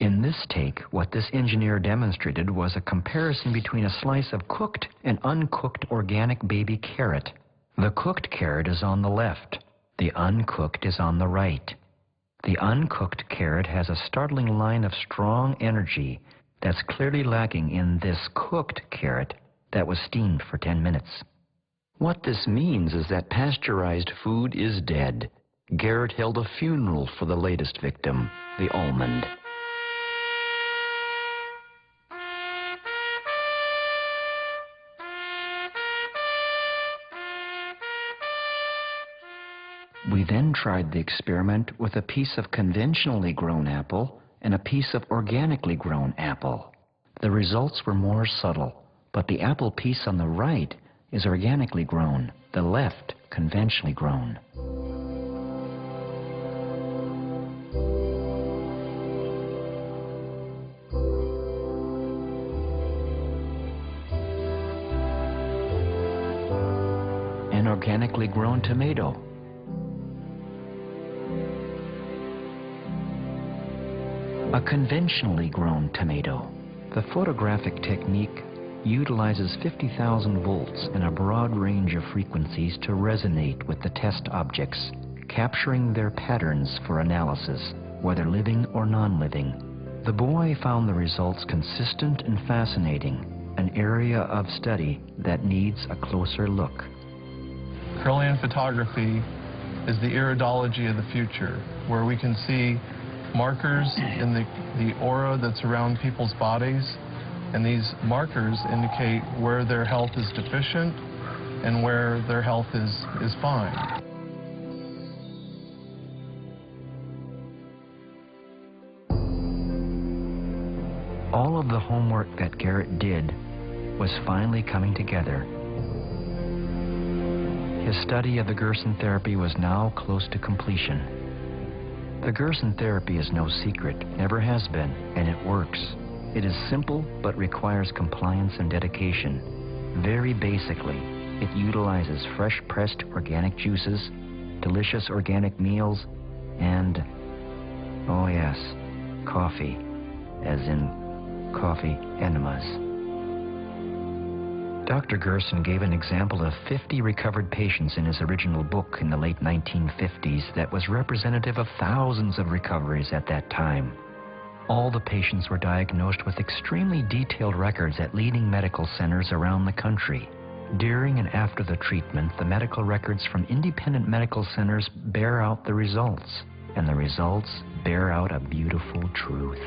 In this take, what this engineer demonstrated was a comparison between a slice of cooked and uncooked organic baby carrot. The cooked carrot is on the left. The uncooked is on the right. The uncooked carrot has a startling line of strong energy that's clearly lacking in this cooked carrot that was steamed for 10 minutes. What this means is that pasteurized food is dead. Garrett held a funeral for the latest victim, the almond. We then tried the experiment with a piece of conventionally grown apple and a piece of organically grown apple. The results were more subtle, but the apple piece on the right is organically grown, the left conventionally grown. An organically grown tomato. A conventionally grown tomato. The photographic technique utilizes 50,000 volts and a broad range of frequencies to resonate with the test objects, capturing their patterns for analysis, whether living or non-living. The boy found the results consistent and fascinating, an area of study that needs a closer look. Kirlian photography is the iridology of the future, where we can see markers in the aura that's around people's bodies, and these markers indicate where their health is deficient and where their health is fine. All of the homework that Garrett did was finally coming together. His study of the Gerson therapy was now close to completion. The Gerson therapy is no secret, never has been, and it works. It is simple, but requires compliance and dedication. Very basically, it utilizes fresh-pressed organic juices, delicious organic meals, and, oh yes, coffee, as in coffee enemas. Dr. Gerson gave an example of 50 recovered patients in his original book in the late 1950s that was representative of thousands of recoveries at that time. All the patients were diagnosed with extremely detailed records at leading medical centers around the country. During and after the treatment, the medical records from independent medical centers bear out the results, and the results bear out a beautiful truth.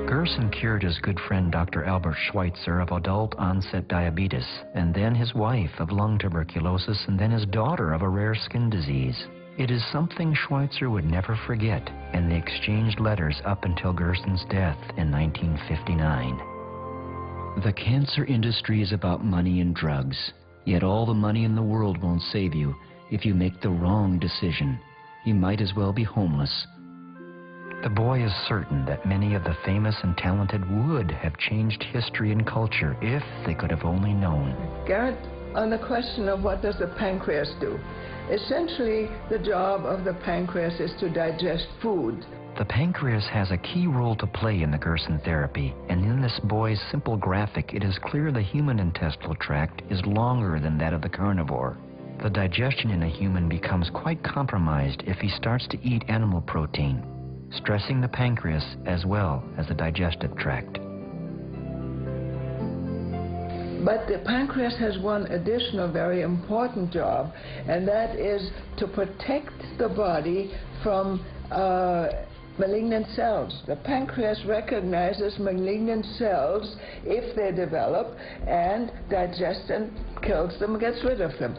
Gerson cured his good friend Dr. Albert Schweitzer of adult-onset diabetes, and then his wife of lung tuberculosis, and then his daughter of a rare skin disease. It is something Schweitzer would never forget, and they exchanged letters up until Gerson's death in 1959. The cancer industry is about money and drugs, yet all the money in the world won't save you if you make the wrong decision. You might as well be homeless. The boy is certain that many of the famous and talented would have changed history and culture if they could have only known. Garrett, on the question of what does the pancreas do, essentially the job of the pancreas is to digest food. The pancreas has a key role to play in the Gerson therapy, and in this boy's simple graphic, it is clear the human intestinal tract is longer than that of the carnivore. The digestion in a human becomes quite compromised if he starts to eat animal protein. stressing the pancreas as well as the digestive tract. But the pancreas has one additional very important job, and that is to protect the body from malignant cells. The pancreas recognizes malignant cells if they develop and digests and kills them, gets rid of them.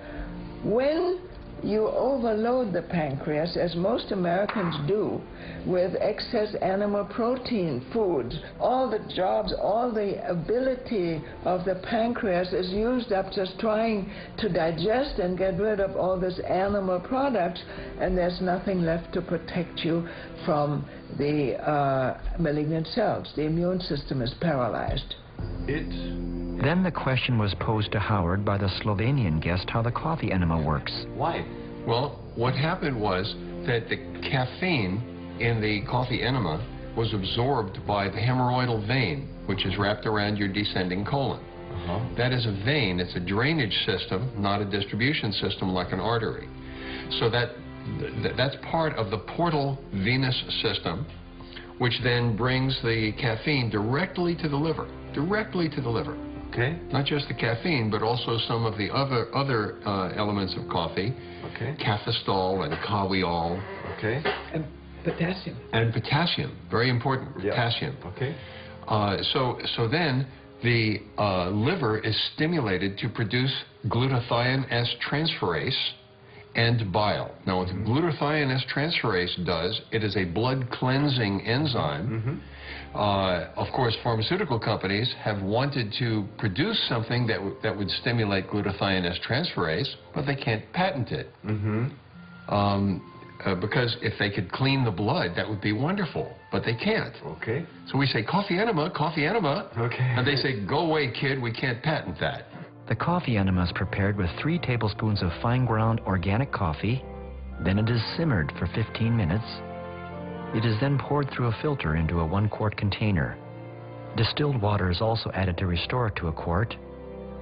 When you overload the pancreas, as most Americans do, with excess animal protein foods, all the jobs, all the ability of the pancreas is used up just trying to digest and get rid of all this animal products, and there's nothing left to protect you from the malignant cells. The immune system is paralyzed. Then the question was posed to Howard by the Slovenian guest how the coffee enema works. Why? Well, what happened was that the caffeine in the coffee enema was absorbed by the hemorrhoidal vein, which is wrapped around your descending colon. That is a vein. It's a drainage system, not a distribution system like an artery. So that's part of the portal venous system, which then brings the caffeine directly to the liver. Directly to the liver. Okay. Not just the caffeine, but also some of the other elements of coffee. Okay. Cafestol and caviol. Okay. And potassium. And potassium, very important. Potassium. Okay. So then the liver is stimulated to produce glutathione S transferase and bile. Now, what the glutathione S transferase does, it is a blood cleansing enzyme. Of course, pharmaceutical companies have wanted to produce something that would stimulate glutathione S transferase, but they can't patent it. Because if they could clean the blood, that would be wonderful, but they can't. Okay. So we say, coffee enema, coffee enema. Okay. And they say, go away, kid, we can't patent that. The coffee enema is prepared with 3 tablespoons of fine ground organic coffee. Then it is simmered for 15 minutes. It is then poured through a filter into a 1-quart container. Distilled water is also added to restore it to a quart.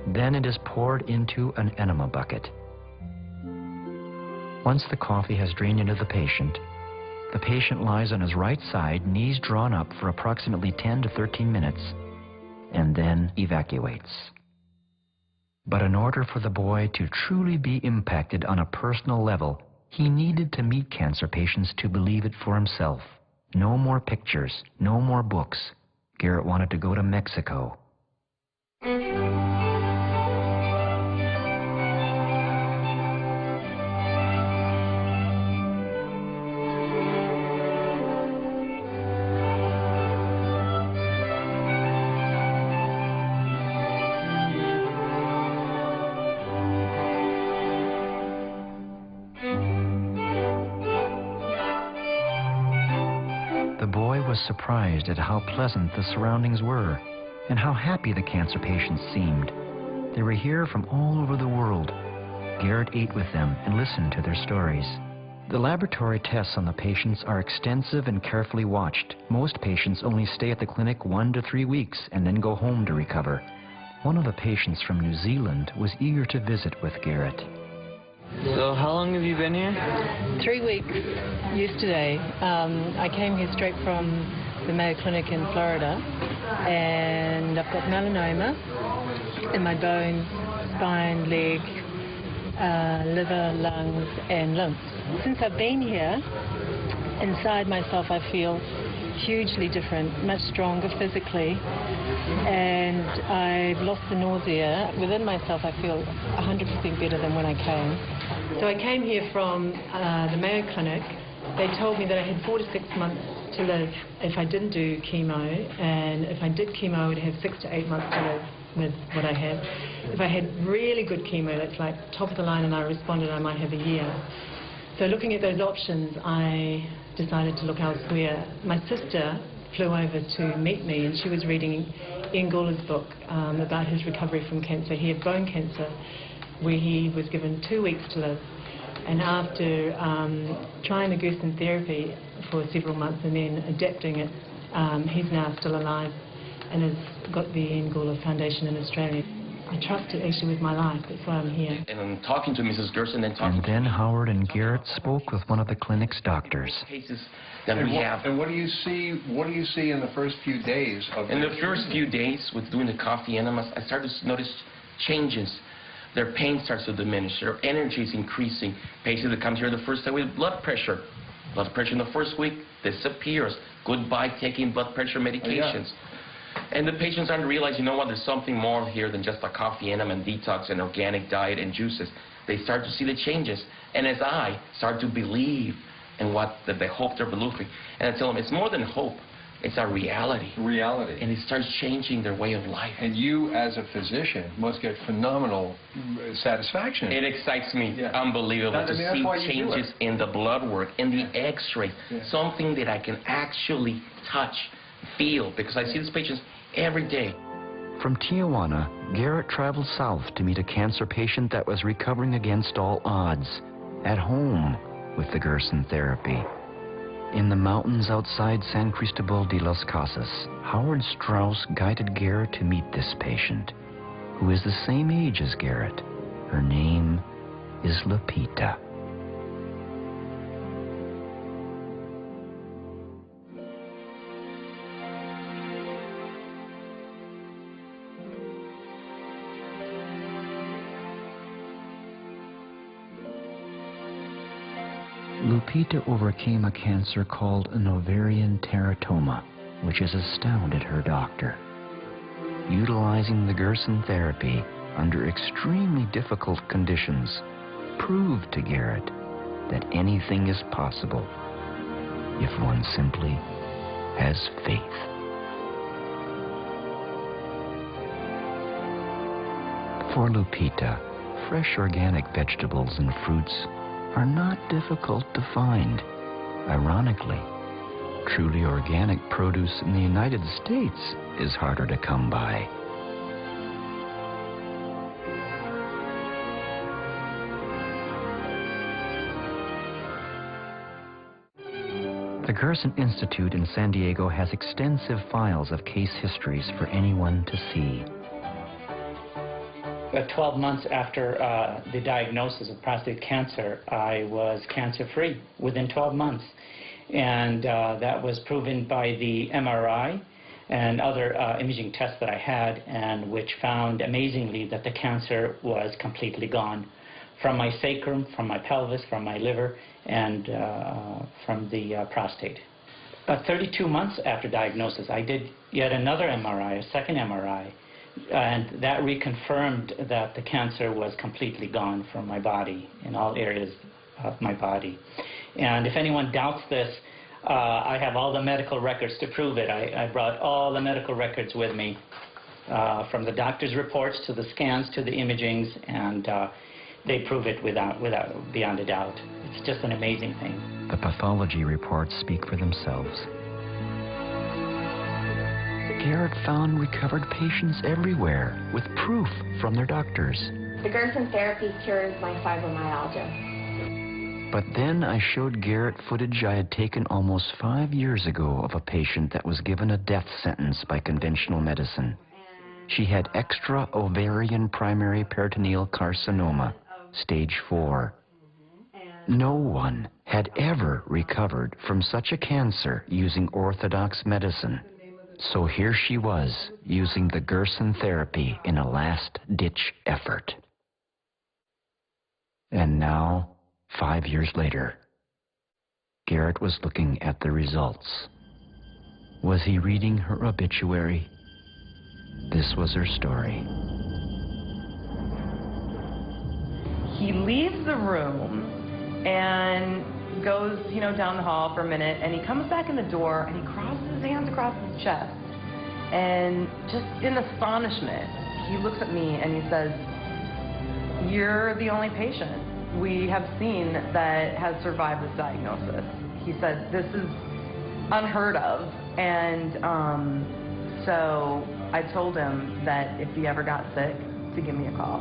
Then it is poured into an enema bucket. Once the coffee has drained into the patient lies on his right side, knees drawn up for approximately 10 to 13 minutes, and then evacuates. But in order for the boy to truly be impacted on a personal level, he needed to meet cancer patients to believe it for himself. No more pictures, no more books. Garrett wanted to go to Mexico. Surprised at how pleasant the surroundings were and how happy the cancer patients seemed. They were here from all over the world. Garrett ate with them and listened to their stories. The laboratory tests on the patients are extensive and carefully watched. Most patients only stay at the clinic 1 to 3 weeks and then go home to recover. One of the patients from New Zealand was eager to visit with Garrett. So how long have you been here? 3 weeks yesterday. I came here straight from the Mayo Clinic in Florida, and I've got melanoma in my bones, spine, leg, liver, lungs and lymph. Since I've been here, inside myself I feel hugely different, much stronger physically, and I've lost the nausea. Within myself I feel 100% better than when I came. So I came here from the Mayo Clinic. They told me that I had 4 to 6 months to live if I didn't do chemo, and if I did chemo I would have 6 to 8 months to live with what I had. If I had really good chemo, that's like top of the line, and I responded, I might have a year. So looking at those options, I decided to look elsewhere. My sister flew over to meet me, and she was reading Ian Gould's book about his recovery from cancer. He had bone cancer, where he was given 2 weeks to live. And after trying the Gerson therapy for several months and then adapting it, he's now still alive and has got the Ian Gould Foundation in Australia. I trust it actually with my life. That's why I'm here. And I'm talking to Mrs. Gerson and And then Howard and Garrett spoke with one of the clinic's doctors. cases that we have. And what do you see? What do you see in the first few days of? In the first few days with doing the coffee enemas, I started to notice changes. Their pain starts to diminish. Their energy is increasing. Patients that come here the first time with blood pressure. Blood pressure in the first week disappears. Goodbye taking blood pressure medications. And the patients starting to realize, you know what, there's something more here than just a coffee enema and detox and organic diet and juices. They start to see the changes. And as I start to believe in what the hope they're believing, and I tell them it's more than hope, it's a reality. Reality. And it starts changing their way of life. And you, as a physician, must get phenomenal satisfaction. It excites me, unbelievable, to see changes in the blood work, in the x-ray, something that I can actually touch, feel, because I see these patients every day. From Tijuana, Garrett traveled south to meet a cancer patient that was recovering against all odds, at home with the Gerson therapy. In the mountains outside San Cristobal de las Casas, Howard Strauss guided Garrett to meet this patient, who is the same age as Garrett. Her name is Lupita. Lupita overcame a cancer called an ovarian teratoma, which has astounded her doctor. Utilizing the Gerson therapy under extremely difficult conditions proved to Garrett that anything is possible if one simply has faith. For Lupita, fresh organic vegetables and fruits are not difficult to find. Ironically, truly organic produce in the United States is harder to come by. The Gerson Institute in San Diego has extensive files of case histories for anyone to see. 12 months after the diagnosis of prostate cancer, I was cancer-free within 12 months. And that was proven by the MRI and other imaging tests that I had, and which found amazingly that the cancer was completely gone from my sacrum, from my pelvis, from my liver, and from the prostate. 32 months after diagnosis, I did yet another MRI, a second MRI, and that reconfirmed that the cancer was completely gone from my body, in all areas of my body. And if anyone doubts this, I have all the medical records to prove it. I brought all the medical records with me, from the doctor's reports to the scans to the imagings, and they prove it beyond a doubt. It's just an amazing thing. The pathology reports speak for themselves. Garrett found recovered patients everywhere with proof from their doctors. The Gerson therapy cures my fibromyalgia. But then I showed Garrett footage I had taken almost 5 years ago of a patient that was given a death sentence by conventional medicine. She had extra ovarian primary peritoneal carcinoma, stage 4. No one had ever recovered from such a cancer using orthodox medicine. So here she was, using the Gerson therapy in a last-ditch effort. And now, 5 years later, Garrett was looking at the results. Was he reading her obituary? This was her story. He leaves the room and goes, down the hall for a minute, and he comes back in the door and he crosses his hands across his chest. And just in astonishment, he looks at me and he says, "You're the only patient we have seen that has survived this diagnosis." He said, "This is unheard of." And so I told him that if he ever got sick, to give me a call.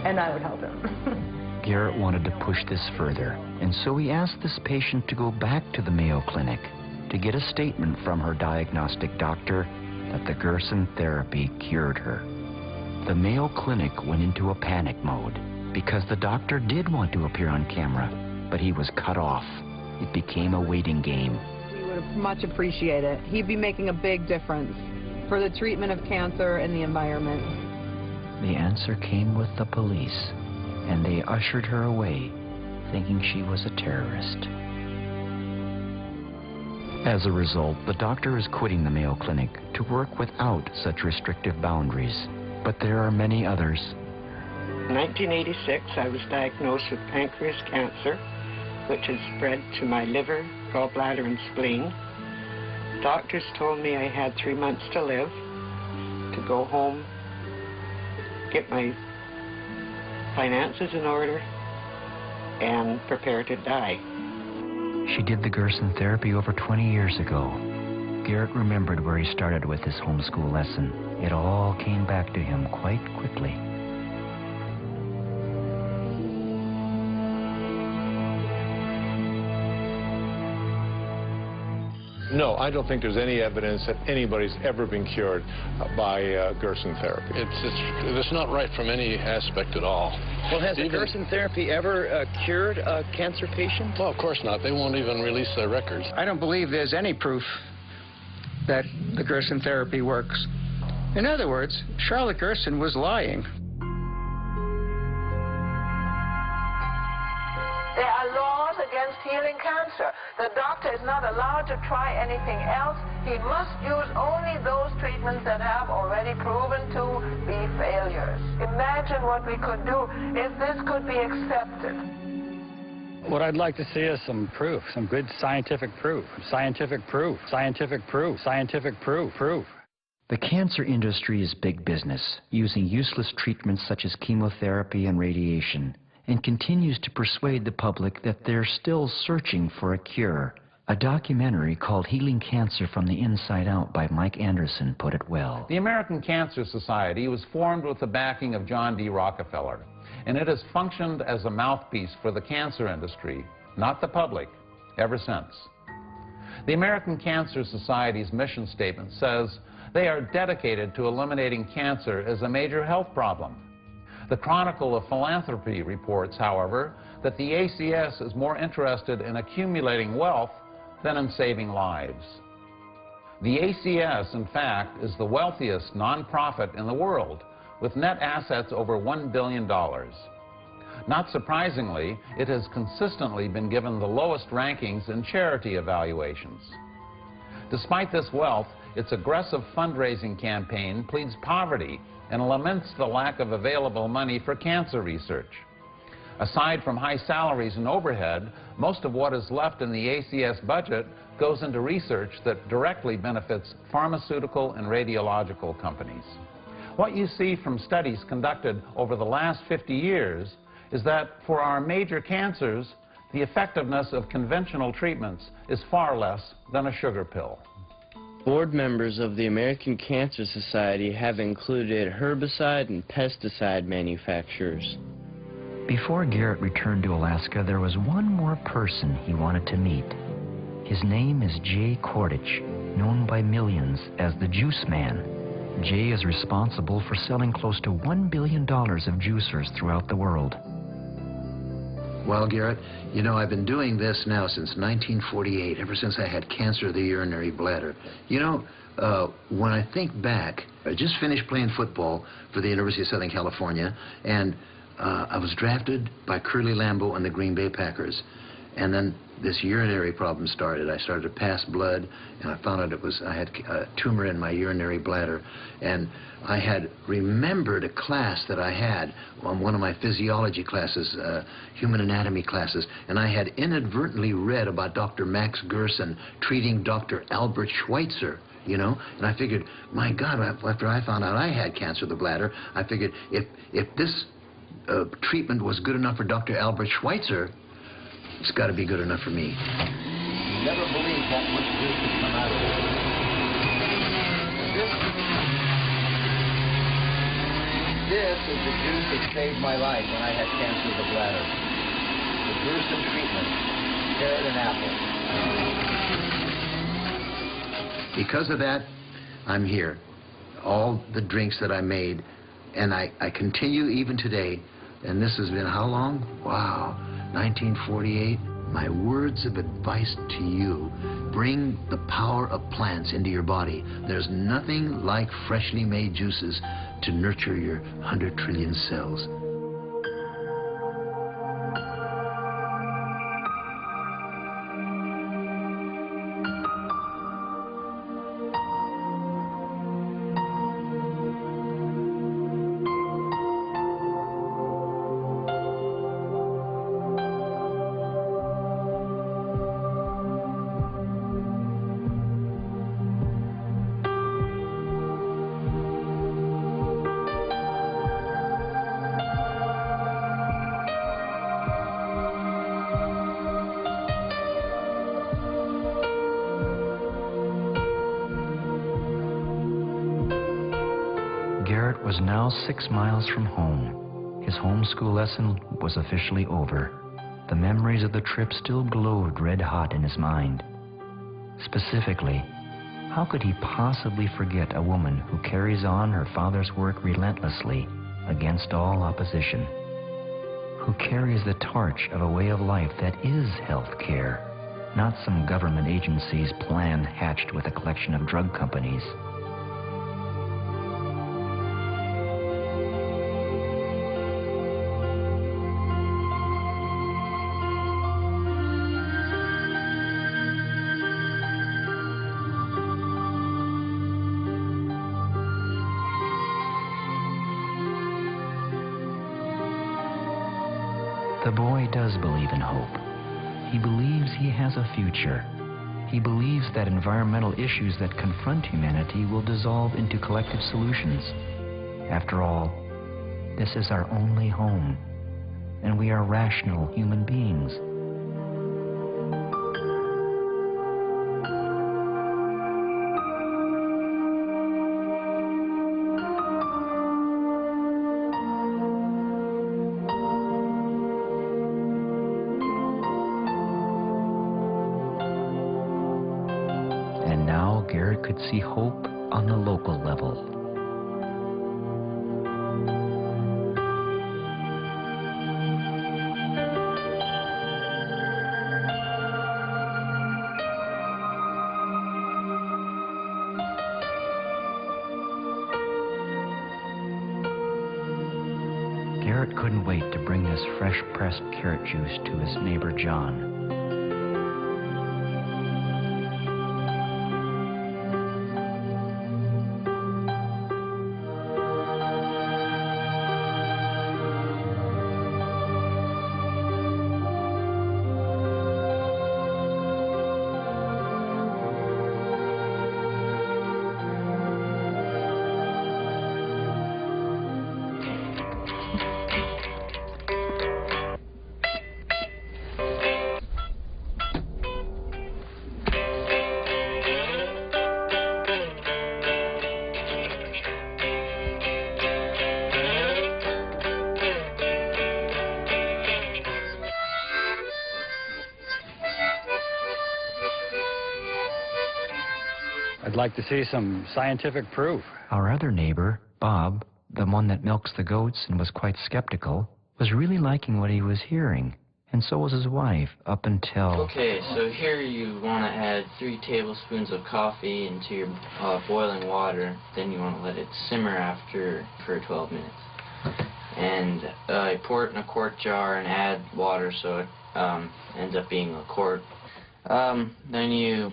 And I would help him. Garrett wanted to push this further, and so he asked this patient to go back to the Mayo Clinic to get a statement from her diagnostic doctor that the Gerson therapy cured her. The Mayo Clinic went into a panic mode because the doctor did want to appear on camera, but he was cut off. It became a waiting game. We would much appreciate it. He'd be making a big difference for the treatment of cancer and the environment. The answer came with the police, and they ushered her away, thinking she was a terrorist. As a result, the doctor is quitting the Mayo Clinic to work without such restrictive boundaries. But there are many others. In 1986, I was diagnosed with pancreas cancer, which had spread to my liver, gallbladder, and spleen. Doctors told me I had 3 months to live, to go home, get my finances in order, and prepare to die. She did the Gerson therapy over 20 years ago. Garrett remembered where he started with his homeschool lesson. It all came back to him quite quickly. No, I don't think there's any evidence that anybody's ever been cured by Gerson therapy. It's not right from any aspect at all. Well, has the Gerson therapy ever cured a cancer patient? Well, of course not. They won't even release their records. I don't believe there's any proof that the Gerson therapy works. In other words, Charlotte Gerson was lying. There are laws against healing cancer. The doctor is not allowed to try anything else. He must use only those treatments that have already proven to be failures. Imagine what we could do if this could be accepted. What I'd like to see is some proof, some good scientific proof, scientific proof, scientific proof, scientific proof. The cancer industry is big business, using useless treatments such as chemotherapy and radiation, and continues to persuade the public that they're still searching for a cure. A documentary called Healing Cancer from the Inside Out by Mike Anderson put it well. The American Cancer Society was formed with the backing of John D. Rockefeller, and it has functioned as a mouthpiece for the cancer industry, not the public, ever since. The American Cancer Society's mission statement says they are dedicated to eliminating cancer as a major health problem. The Chronicle of Philanthropy reports, however, that the ACS is more interested in accumulating wealth than in saving lives. The ACS, in fact, is the wealthiest nonprofit in the world, with net assets over $1 billion. Not surprisingly, it has consistently been given the lowest rankings in charity evaluations. Despite this wealth, its aggressive fundraising campaign pleads poverty and laments the lack of available money for cancer research. Aside from high salaries and overhead, most of what is left in the ACS budget goes into research that directly benefits pharmaceutical and radiological companies. What you see from studies conducted over the last 50 years is that for our major cancers, the effectiveness of conventional treatments is far less than a sugar pill. Board members of the American Cancer Society have included herbicide and pesticide manufacturers. Before Garrett returned to Alaska, there was one more person he wanted to meet. His name is Jay Kordich, known by millions as the Juice Man. Jay is responsible for selling close to $1 billion of juicers throughout the world. Well, Garrett, you know, I've been doing this now since 1948, ever since I had cancer of the urinary bladder. You know, when I think back, I just finished playing football for the University of Southern California, and I was drafted by Curly Lambeau and the Green Bay Packers. And then this urinary problem started. I started to pass blood, and I found out I had a tumor in my urinary bladder. And I had remembered a class that I had on one of my physiology classes, human anatomy classes, and I had inadvertently read about Dr. Max Gerson treating Dr. Albert Schweitzer, you know? And I figured, my God, after I found out I had cancer of the bladder, I figured if this treatment was good enough for Dr. Albert Schweitzer, it's got to be good enough for me. Never believed that much good could come out of it. This is the juice that saved my life when I had cancer of the bladder. The Gerson treatment, carrot and apple. Because of that, I'm here. All the drinks that I made And I continue even today, and this has been how long? Wow, 1948. My words of advice to you: bring the power of plants into your body. There's nothing like freshly made juices to nurture your 100 trillion cells. Garrett was now 6 miles from home. His homeschool lesson was officially over. The memories of the trip still glowed red hot in his mind. Specifically, how could he possibly forget a woman who carries on her father's work relentlessly against all opposition? Who carries the torch of a way of life that is health care, not some government agency's plan hatched with a collection of drug companies? The boy does believe in hope. He believes he has a future. He believes that environmental issues that confront humanity will dissolve into collective solutions. After all, this is our only home, and we are rational human beings. Now Garrett could see hope on the local level. Garrett couldn't wait to bring this fresh-pressed carrot juice to his neighbor John. I'd like to see some scientific proof. Our other neighbor, Bob, the one that milks the goats and was quite skeptical, was really liking what he was hearing. And so was his wife, up until... Okay, so here you want to add 3 tablespoons of coffee into your boiling water. Then you want to let it simmer after for 12 minutes. And pour it in a quart jar and add water so it ends up being a quart. Then you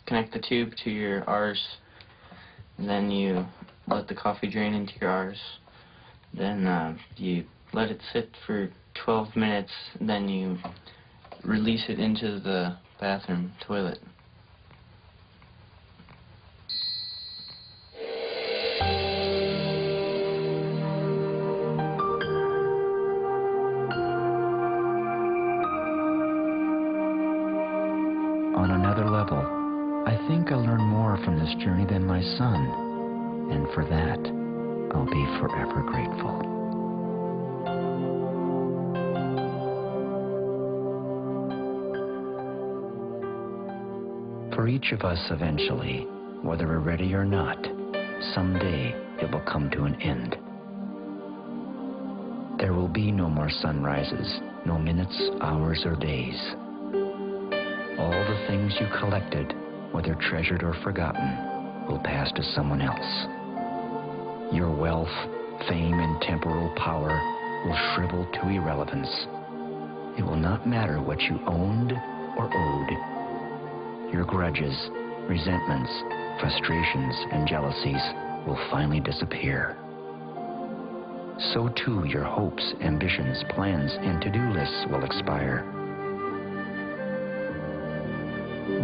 connect the tube to your arse, and then you let the coffee drain into your arse. Then you let it sit for 12 minutes, and then you release it into the bathroom toilet. On another level, I think I learned more from this journey than my son, and for that, I'll be forever grateful. For each of us eventually, whether we're ready or not, someday it will come to an end. be no more sunrises, no minutes, hours, or days. All the things you collected, whether treasured or forgotten, will pass to someone else. Your wealth, fame, and temporal power will shrivel to irrelevance. It will not matter what you owned or owed. Your grudges, resentments, frustrations, and jealousies will finally disappear. So too your hopes, ambitions, plans, and to-do lists will expire.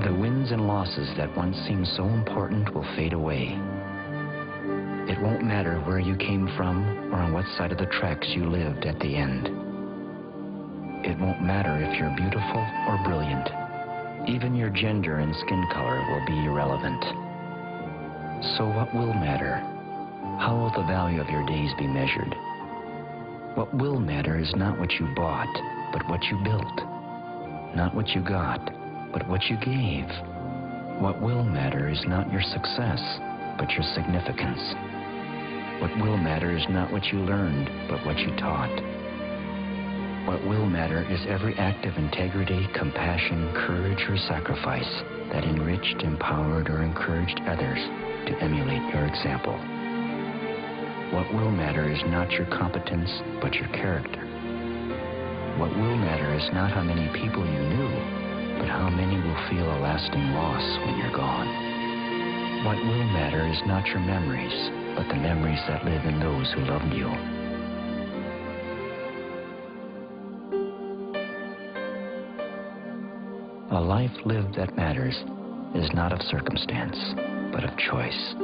The wins and losses that once seemed so important will fade away. It won't matter where you came from or on what side of the tracks you lived at the end. It won't matter if you're beautiful or brilliant. Even your gender and skin color will be irrelevant. So what will matter? How will the value of your days be measured? What will matter is not what you bought, but what you built. Not what you got, but what you gave. What will matter is not your success, but your significance. What will matter is not what you learned, but what you taught. What will matter is every act of integrity, compassion, courage, or sacrifice that enriched, empowered, or encouraged others to emulate your example. What will matter is not your competence, but your character. What will matter is not how many people you knew, but how many will feel a lasting loss when you're gone. What will matter is not your memories, but the memories that live in those who loved you. A life lived that matters is not of circumstance, but of choice.